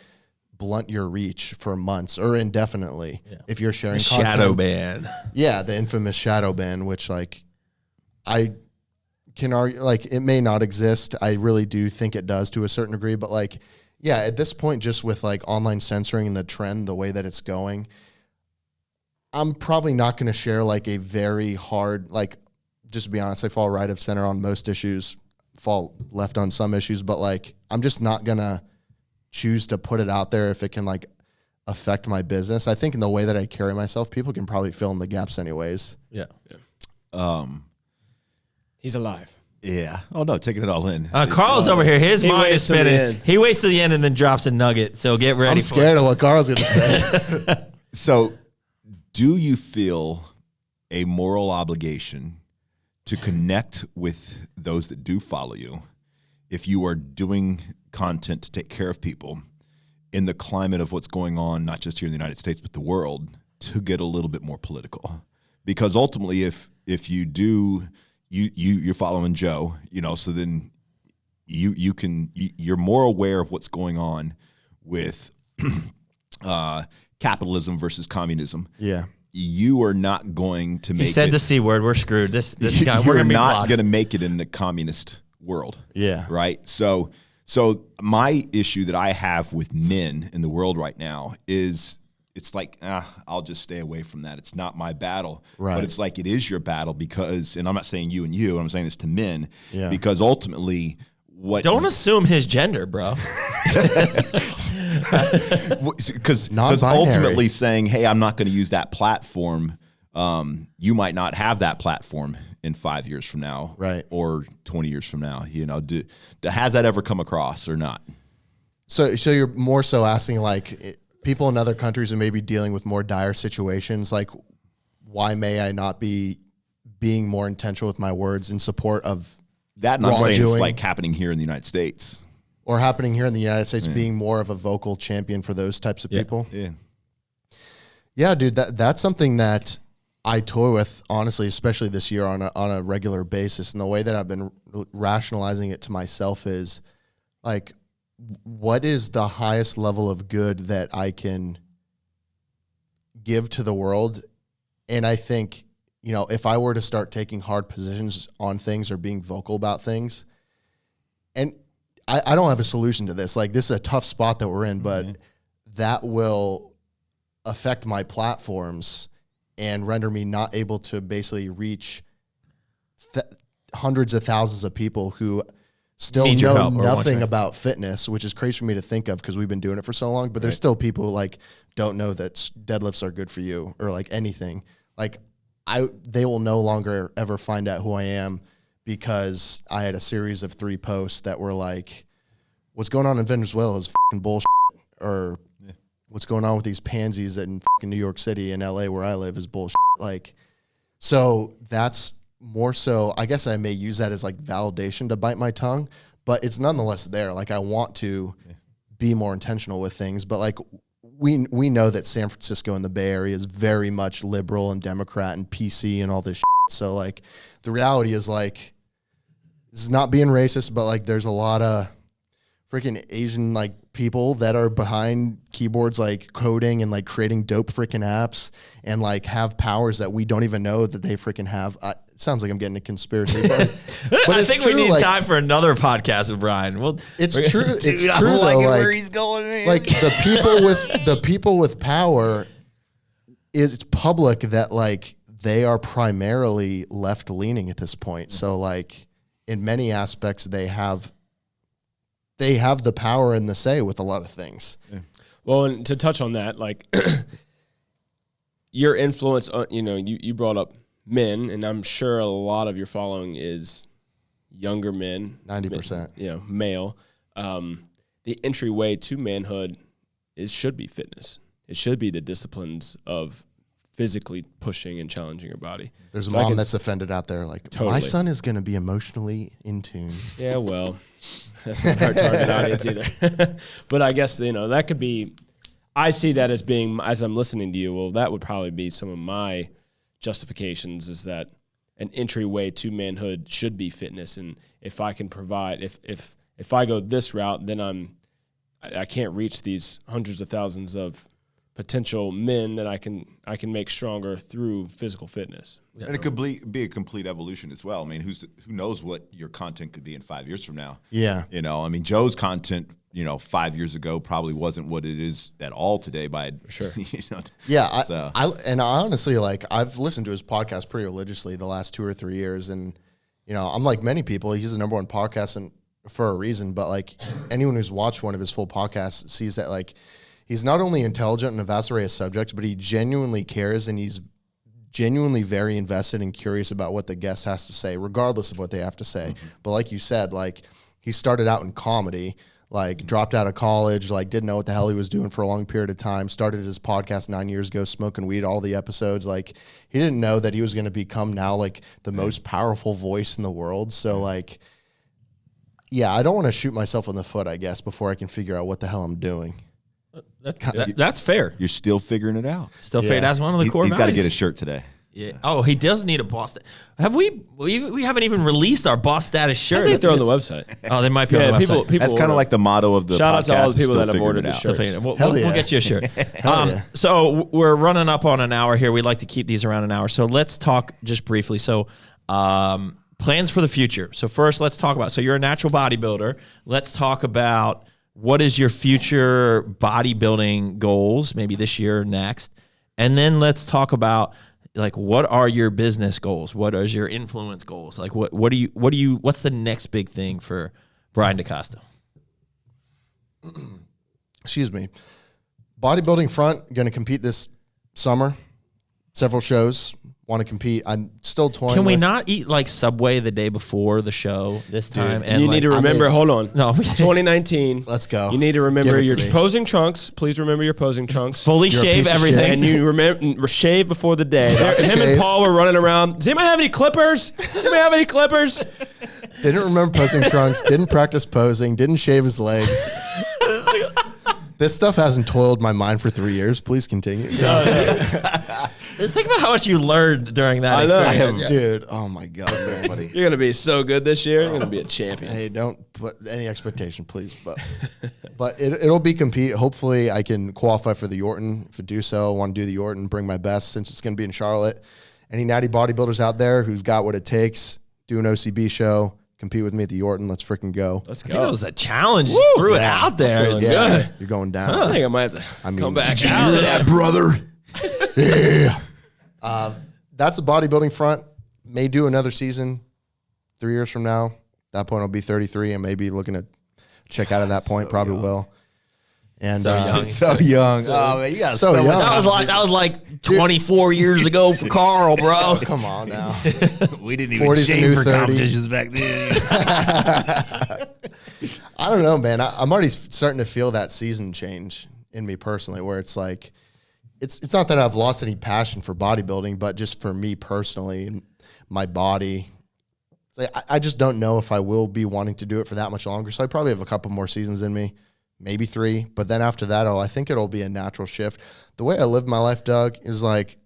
blunt your reach for months or indefinitely if you're sharing content. Shadow ban. Yeah, the infamous shadow ban, which like I can argue like it may not exist. I really do think it does to a certain degree, but like Yeah, at this point, just with like online censoring and the trend, the way that it's going, I'm probably not going to share like a very hard, like, just to be honest, I fall right of center on most issues, fall left on some issues, but like, I'm just not going to choose to put it out there if it can like affect my business. I think in the way that I carry myself, people can probably fill in the gaps anyways. Yeah. He's alive. Yeah. Oh no, taking it all in. Carl's over here. His mind is waits till the spinning. end. He waits to the end and then drops a nugget. So get ready. I'm scared of what Carl's going to say. So, do you feel a moral obligation to connect with those that do follow you if you are doing content to take care of people in the climate of what's going on, not just here in the United States, but the world, to get a little bit more political? Because ultimately, if you do, you're following Joe, so then you're more aware of what's going on with capitalism versus communism. Yeah. You are not going to make He said it. the C word. We're screwed. This guy, we're You're going to be not blocked. going to make it in the communist world. Yeah. Right. So my issue that I have with men in the world right now is it's like, I'll just stay away from that. It's not my battle. Right. But it's like it is your battle because, and I'm not saying you and you, I'm saying this to men, Yeah. because ultimately Don't assume his gender, bro. Because Non-binary. ultimately saying, hey, I'm not going to use that platform, you might not have that platform in 5 years from now, Right. or 20 years from now. Has that ever come across or not? So you're more so asking like people in other countries who may be dealing with more dire situations, like why may I not be being more intentional with my words in support of That, and I'm saying it's wrongdoing, like happening here in the United States. or happening here in the United States, being more of a vocal champion for those types of people? Yeah. Yeah, dude, that's something that I toy with, honestly, especially this year on a regular basis. And the way that I've been rationalizing it to myself is like, what is the highest level of good that I can give to the world? And I think, if I were to start taking hard positions on things or being vocal about things, and I don't have a solution to this. Like, this is a tough spot that we're in, but that will affect my platforms and render me not able to basically reach hundreds of thousands of people who still Need your know help or want nothing your- about fitness, which is crazy for me to think of because we've been doing it for so long. But there's still people who like don't know that deadlifts are good for you or like anything. Like they will no longer ever find out who I am because I had a series of 3 posts that were like, what's going on in Venezuela is fucking bullshit, or what's going on with these pansies in fucking New York City and LA where I live is bullshit. Like, so that's more so, I guess I may use that as like validation to bite my tongue, but it's nonetheless there. Like, I want to be more intentional with things, but like we know that San Francisco and the Bay Area is very much liberal and Democrat and PC and all this shit. So like the reality is like, this is not being racist, but like there's a lot of freaking Asian like people that are behind keyboards, like coding and like creating dope freaking apps and like have powers that we don't even know that they freaking have. It sounds like I'm getting a conspiracy, but I it's think true, we need like, time for another podcast with Brian. It's true. It's Dude, true I'm though. liking Like, where he's going, man. like the people with power, it's public that like they are primarily left leaning at this point. So like in many aspects, they have the power and the say with a lot of things. Well, and to touch on that, like your influence, you brought up men, and I'm sure a lot of your following is younger men. 90%. Male. The entryway to manhood should be fitness. It should be the disciplines of physically pushing and challenging your body. There's a So I mom can that's offended out there. Like, my Totally. son is going to be emotionally in tune. Yeah, well, that's not our target audience either. But I guess, that could be, I see that as being, as I'm listening to you, well, that would probably be some of my justifications, is that an entryway to manhood should be fitness. And if I can provide, if I go this route, then I can't reach these hundreds of thousands of potential men that I can make stronger through physical fitness. And it could be a complete evolution as well. I mean, who knows what your content could be in 5 years from now? Yeah. You know, I mean, Joe's content, 5 years ago probably wasn't what it is at all today. Sure. Yeah. So. I honestly, like, I've listened to his podcast pretty religiously the last 2 or 3 years. And, I'm like many people, he's the number one podcast for a reason. But, like, anyone who's watched one of his full podcasts sees that, like, he's not only intelligent in a vast array of subjects, but he genuinely cares, and he's genuinely very invested and curious about what the guest has to say, regardless of what they have to say. Mm-hmm. But like you said, like, he started out in comedy, like, dropped out of college, like, didn't know what the hell he was doing for a long period of time, started his podcast 9 years ago, smoking weed all the episodes. Like, he didn't know that he was going to become now, like, the most powerful voice in the world. So, like, yeah, I don't want to shoot myself in the foot, I guess, before I can figure out what the hell I'm doing. That's fair. You're still figuring it out. Still fair. That's one of the core He's got to values. get a shirt today. Yeah. Oh, he does need a boss. Have we haven't even released our boss status shirt. I think they're on the website. Oh, they might be on the website. People That's kind of like the motto of the Shout podcast. out to all the people is that have still ordered figuring the it out. shirts. We'll get you a shirt. Yeah. So we're running up on an hour here. We like to keep these around an hour. So let's talk just briefly. So plans for the future. So first, let's talk about. So you're a natural bodybuilder. Let's talk about what is your future bodybuilding goals, maybe this year or next, and then let's talk about, like, what are your business goals? What is your influence goals? Like, what's the next big thing for Brian DeCosta? Excuse me. Bodybuilding front, going to compete this summer. Several shows. Want to compete. I'm still toying. Can we not eat like Subway the day before the show this time? And you need to remember. Hold on. No. 2019. Let's go. You need to remember Give it your to me. posing trunks. Please remember your posing trunks. fully You're a shave piece of everything. shit. And you remember shave before the day. Him Shave. and Paul were running around. Does anybody have any clippers? Didn't remember posing trunks. Didn't practice posing. Didn't shave his legs. This stuff hasn't toiled my mind for 3 years. Please continue. Think about how much you learned during that I know. experience. Dude, oh my God, everybody. You're gonna be so good this year. You're gonna be a champion. Hey, don't put any expectation, please. But it'll be compete. Hopefully, I can qualify for the Yorton. If I do so, I want to do the Yorton, bring my best since it's going to be in Charlotte. Any natty bodybuilders out there who've got what it takes, do an OCB show, compete with me at the Yorton. Let's freaking go. Let's I think that go. was a challenge. Just threw it out there. Feeling Yeah, good. you're going down. I think I might have to come back out of that. brother? Yeah. That's a bodybuilding front. May do another season 3 years from now. At that point, I'll be 33 and maybe looking to check out at that point. Probably will. And So young. Oh, man, you got so so much. young. That was like 24 years ago for Carl, bro. come on now. We didn't even 40's the new shave for 30. competitions back then. I don't know, man. I'm already starting to feel that season change in me personally, where it's like, it's not that I've lost any passion for bodybuilding, but just for me personally, and my body. It's like, I just don't know if I will be wanting to do it for that much longer. So I probably have a couple more seasons in me, maybe 3. But then after that, I think it'll be a natural shift. The way I lived my life, Doug, is like,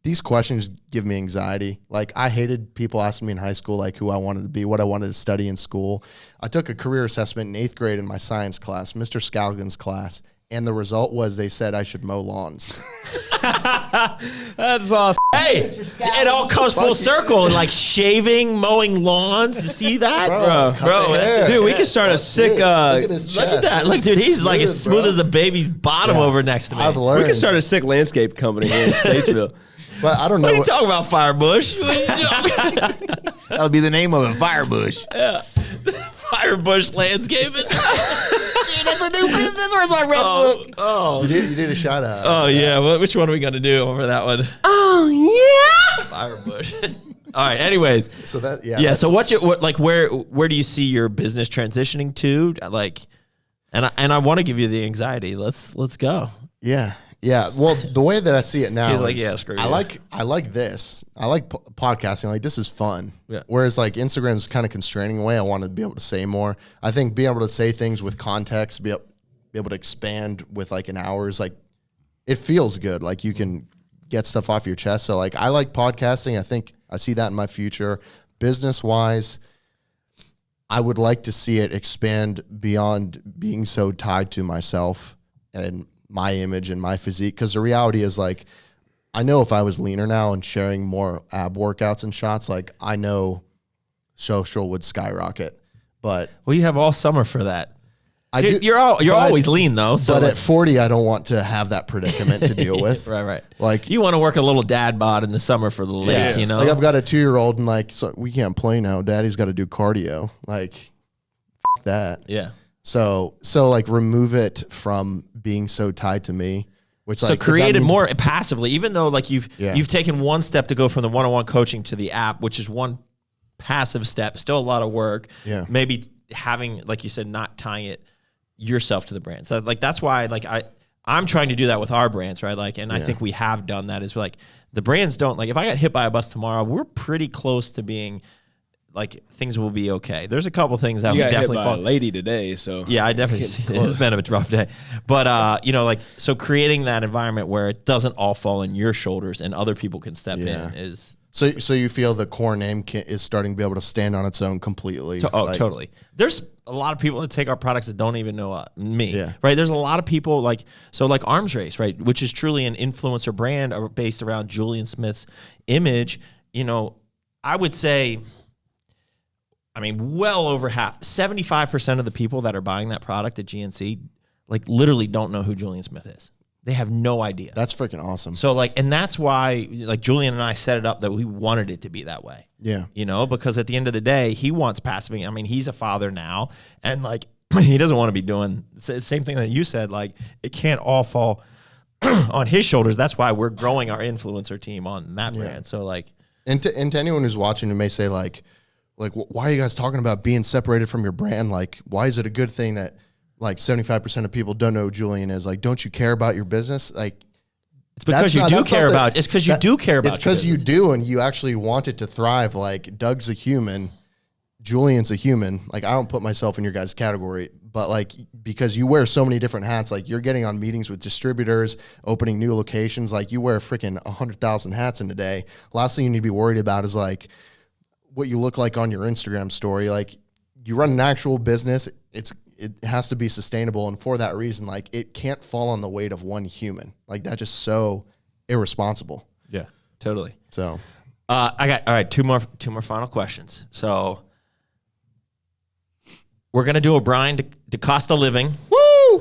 these questions give me anxiety. Like, I hated people asking me in high school, like, who I wanted to be, what I wanted to study in school. I took a career assessment in 8th grade in my science class, Mr. Scalgan's class, and the result was they said I should mow lawns. That's awesome. Hey, it all comes full circle. Like shaving, mowing lawns. You see that? Bro, that's- Dude, we could start a sick. Look at this look at chest. that. Look, dude, he's like as smooth bro. as a baby's bottom Yeah. over next to me. I've We learned. could start a sick landscape company here in Statesville. But I don't know. What are you talking about, Firebush? What are you talking- That'll be the name of it, Firebush. Firebush landscaping. That's a new business. Where's my red book? Oh, you did a shot at. oh yeah. Which one are we gonna do over that one? Oh yeah. Firebush. All right. Anyways, So that yeah. So where do you see your business transitioning to? Like, and I want to give you the anxiety. Let's go. Yeah. Well, the way that I see it now He's like, is yeah, screw I you. like this. I like podcasting. Like, this is fun. Yeah. Whereas like Instagram's kind of constraining away. I want to be able to say more. I think being able to say things with context, be able to expand with like an hour is like, it feels good. Like, you can get stuff off your chest. So like, I like podcasting. I think I see that in my future. Business wise, I would like to see it expand beyond being so tied to myself and my image and my physique. Because the reality is, like, I know if I was leaner now and sharing more ab workouts and shots, like, I know social would skyrocket. But Well, you have all summer for that. I Dude, do, you're but always lean though. So but like, at 40, I don't want to have that predicament to deal with. right. Like, You want to work a little dad bod in the summer for the lake, you know? like I've got a 2-year-old and like, so we can't play now. Daddy's got to do cardio. Like, f- that. Yeah. So like remove it from being so tied to me. Which So like, if that create it means- more passively, even though like you've Yeah. taken one step to go from the one-on-one coaching to the app, which is one passive step, still a lot of work. Yeah. Maybe having, like you said, not tying it yourself to the brand. So like that's why like I'm trying to do that with our brands, right? Like, and I think we have done that. Is like the brands don't like if I got hit by a bus tomorrow, we're pretty close to being like things will be okay. There's a couple things that You we got hit definitely by fall. a lady today, so Yeah, I definitely see it. It's been a rough day. But, you know, like, so creating that environment where it doesn't all fall on your shoulders and other people can step in is. So you feel the core name is starting to be able to stand on its own completely. Like, Totally. There's a lot of people that take our products that don't even know me, Yeah. right? There's a lot of people like Arms Race, right? Which is truly an influencer brand based around Julian Smith's image. You know, I would say, I mean, well over half, 75% of the people that are buying that product at GNC, like literally don't know who Julian Smith is. They have no idea. That's freaking awesome. So like, and that's why like Julian and I set it up that we wanted it to be that way. Yeah. You know, because at the end of the day, he wants passive. I mean, he's a father now and like, he doesn't want to be doing the same thing that you said. Like it can't all fall on his shoulders. That's why we're growing our influencer team on that brand. So like, And to anyone who's watching who may say like, why are you guys talking about being separated from your brand? Like, why is it a good thing that like 75% of people don't know who Julian is? Like, don't you care about your business? Like, it's because you do care about. It's because you do care about. It's because you do, and you actually want it to thrive. Like, Doug's a human, Julian's a human. Like, I don't put myself in your guys' category, but like because you wear so many different hats. Like, you're getting on meetings with distributors, opening new locations. Like, you wear freaking 100,000 hats in a day. Last thing you need to be worried about is like what you look like on your Instagram story. Like, you run an actual business. It has to be sustainable, and for that reason, like it can't fall on the weight of one human. Like that's just so irresponsible. Yeah, totally. So, I got all right. Two more final questions. So we're gonna do a Brian DeCosta Living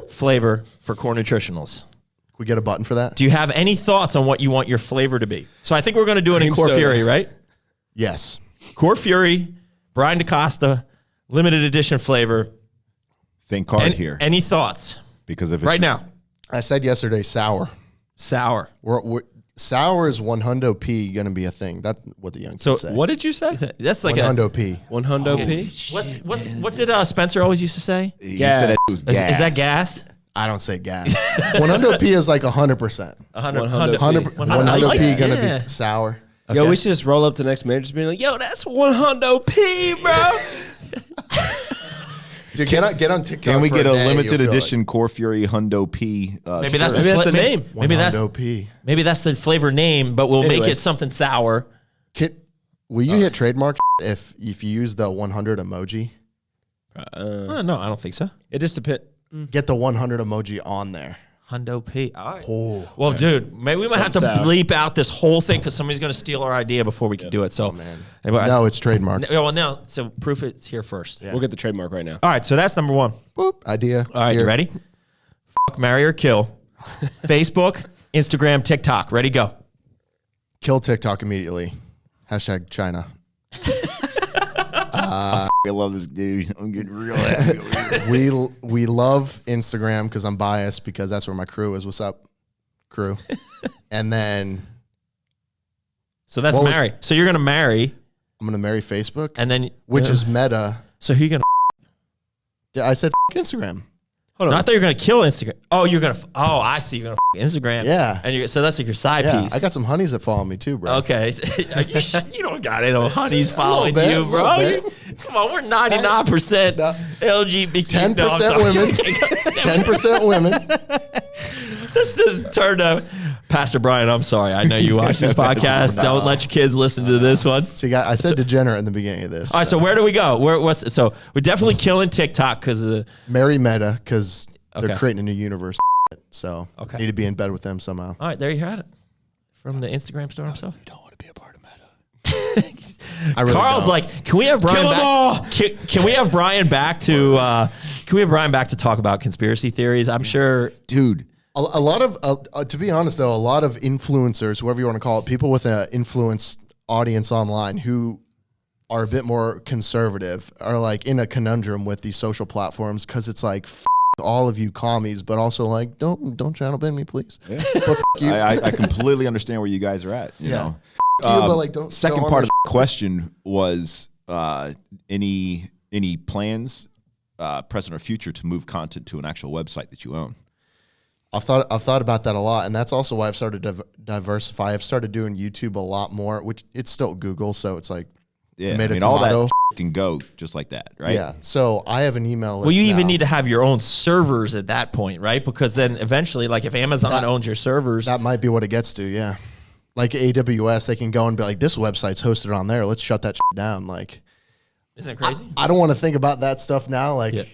flavor for Core Nutritionals. can we get a button for that? Do you have any thoughts on what you want your flavor to be? So I think we're gonna do it in Cream Core soda. Fury, right? Yes. Core Fury, Brian DeCosta, limited edition flavor. Think hard here. Any thoughts Because if it's right now? I said yesterday sour. Sour. Sour is 100 P going to be a thing. That's what the young So kids say. What did you say? That's like 100 P. 100 P? what did Spencer always used to say? he Yeah. said it was Is gas. that gas? I don't say gas. 100 P is like 100%. 100 100 P going to Yeah. be sour. Yo, Okay. we should just roll up to the next marriage just being like, yo, that's 100 P, bro. Dude, get on TikTok. Can we for get a day, limited you'll feel edition Core Fury Hundo P? Maybe that's shirt? Maybe that's the name. Like Maybe that's 100 P. maybe that's the flavor name, but we'll make it Anyways. something sour. Will you hit trademark if you use the 100 emoji? No, I don't think so. It just depends. Get the 100 emoji on there. Hundo P. All right. Oh, Well, dude, maybe we might have to Something sour. bleep out this whole thing because somebody's going to steal our idea before we can do it. So, man. Anyway, No, it's trademark. well, no. So proof it's here first. We'll get the trademark right now. All right. So that's number one. Boop, idea. All right. You Here. ready? Fuck, marry, or kill. Facebook, Instagram, TikTok. Ready? Go. Kill TikTok immediately. Hashtag China. I love this dude. I'm getting real happy over here. We love Instagram because I'm biased because that's where my crew is. What's up, crew? And then So that's What was- marry. So you're going to marry, I'm gonna marry Facebook, and then which is Meta. so who you going to? I said Instagram. Hold No, I on. thought you were going to kill Instagram. Oh, you're going to. Oh, I see. You're going to Instagram. Yeah. And so that's like your side Yeah, piece. I got some honeys that follow me too, bro. Okay. you don't got it. No honey's following bit, you, a little bro. bit. Come on, we're 99% No. LGBT. 10% No, I'm sorry. women. 10% women. This turned out. Pastor Brian, I'm sorry. I know you watch this podcast. Don't let your kids listen to this one. See, I said degenerate in the beginning of this. All right, so where do we go? So we're definitely killing TikTok because of the. marry Meta because Okay. they're creating a new universe. So Okay. need to be in bed with them somehow. All right, there you had it. From the Instagram star himself. You don't want to be a part of Meta. I really Carl's don't. like, can we have Brian Kill 'em all! back? Can we have Brian back to talk about conspiracy theories? I'm sure. Dude, A lot of, to be honest though, a lot of influencers, whoever you want to call it, people with an influence audience online who are a bit more conservative are like in a conundrum with these social platforms because it's like all of you commies, but also like don't channel ban me, please. yeah. But you. I completely understand where you guys are at. You Yeah. know. You, but like don't. Second don't part of the question was any plans, present or future, to move content to an actual website that you own? I've thought about that a lot, and that's also why I've started to diversify. I've started doing YouTube a lot more, which it's still Google, so it's like Yeah, tomato, I mean, all tomato. that can go just like that, right? Yeah. So I have an email list. Well, you even now. need to have your own servers at that point, right? Because then eventually, like if Amazon owns your servers, That might be what it gets to, yeah. Like AWS, they can go and be like, this website's hosted on there. Let's shut that shit down. Like, isn't it crazy? I don't want to think about that stuff now. Like, Yeah.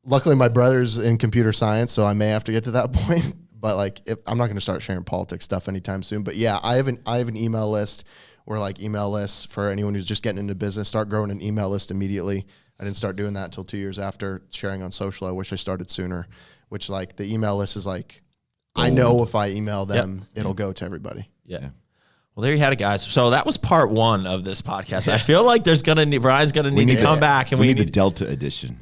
luckily my brother's in computer science, so I may have to get to that point. But like, I'm not going to start sharing politics stuff anytime soon. But yeah, I have an email list where like email lists for anyone who's just getting into business, start growing an email list immediately. I didn't start doing that until 2 years after sharing on social. I wish I started sooner, which like the email list is like, I know if I email them, it'll go to everybody. Yeah. Well, there you had it, guys. So that was part one of this podcast. I feel like Brian's gonna need to come back, and we need the Delta edition.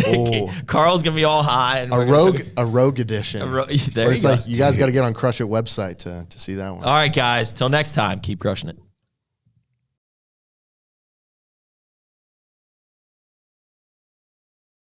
Oh. Carl's gonna be all high. And A we're gonna rogue edition. there Where you it's go. like, you guys got to get on Crush It website to see that one. All right, guys. Till next time, keep crushing it.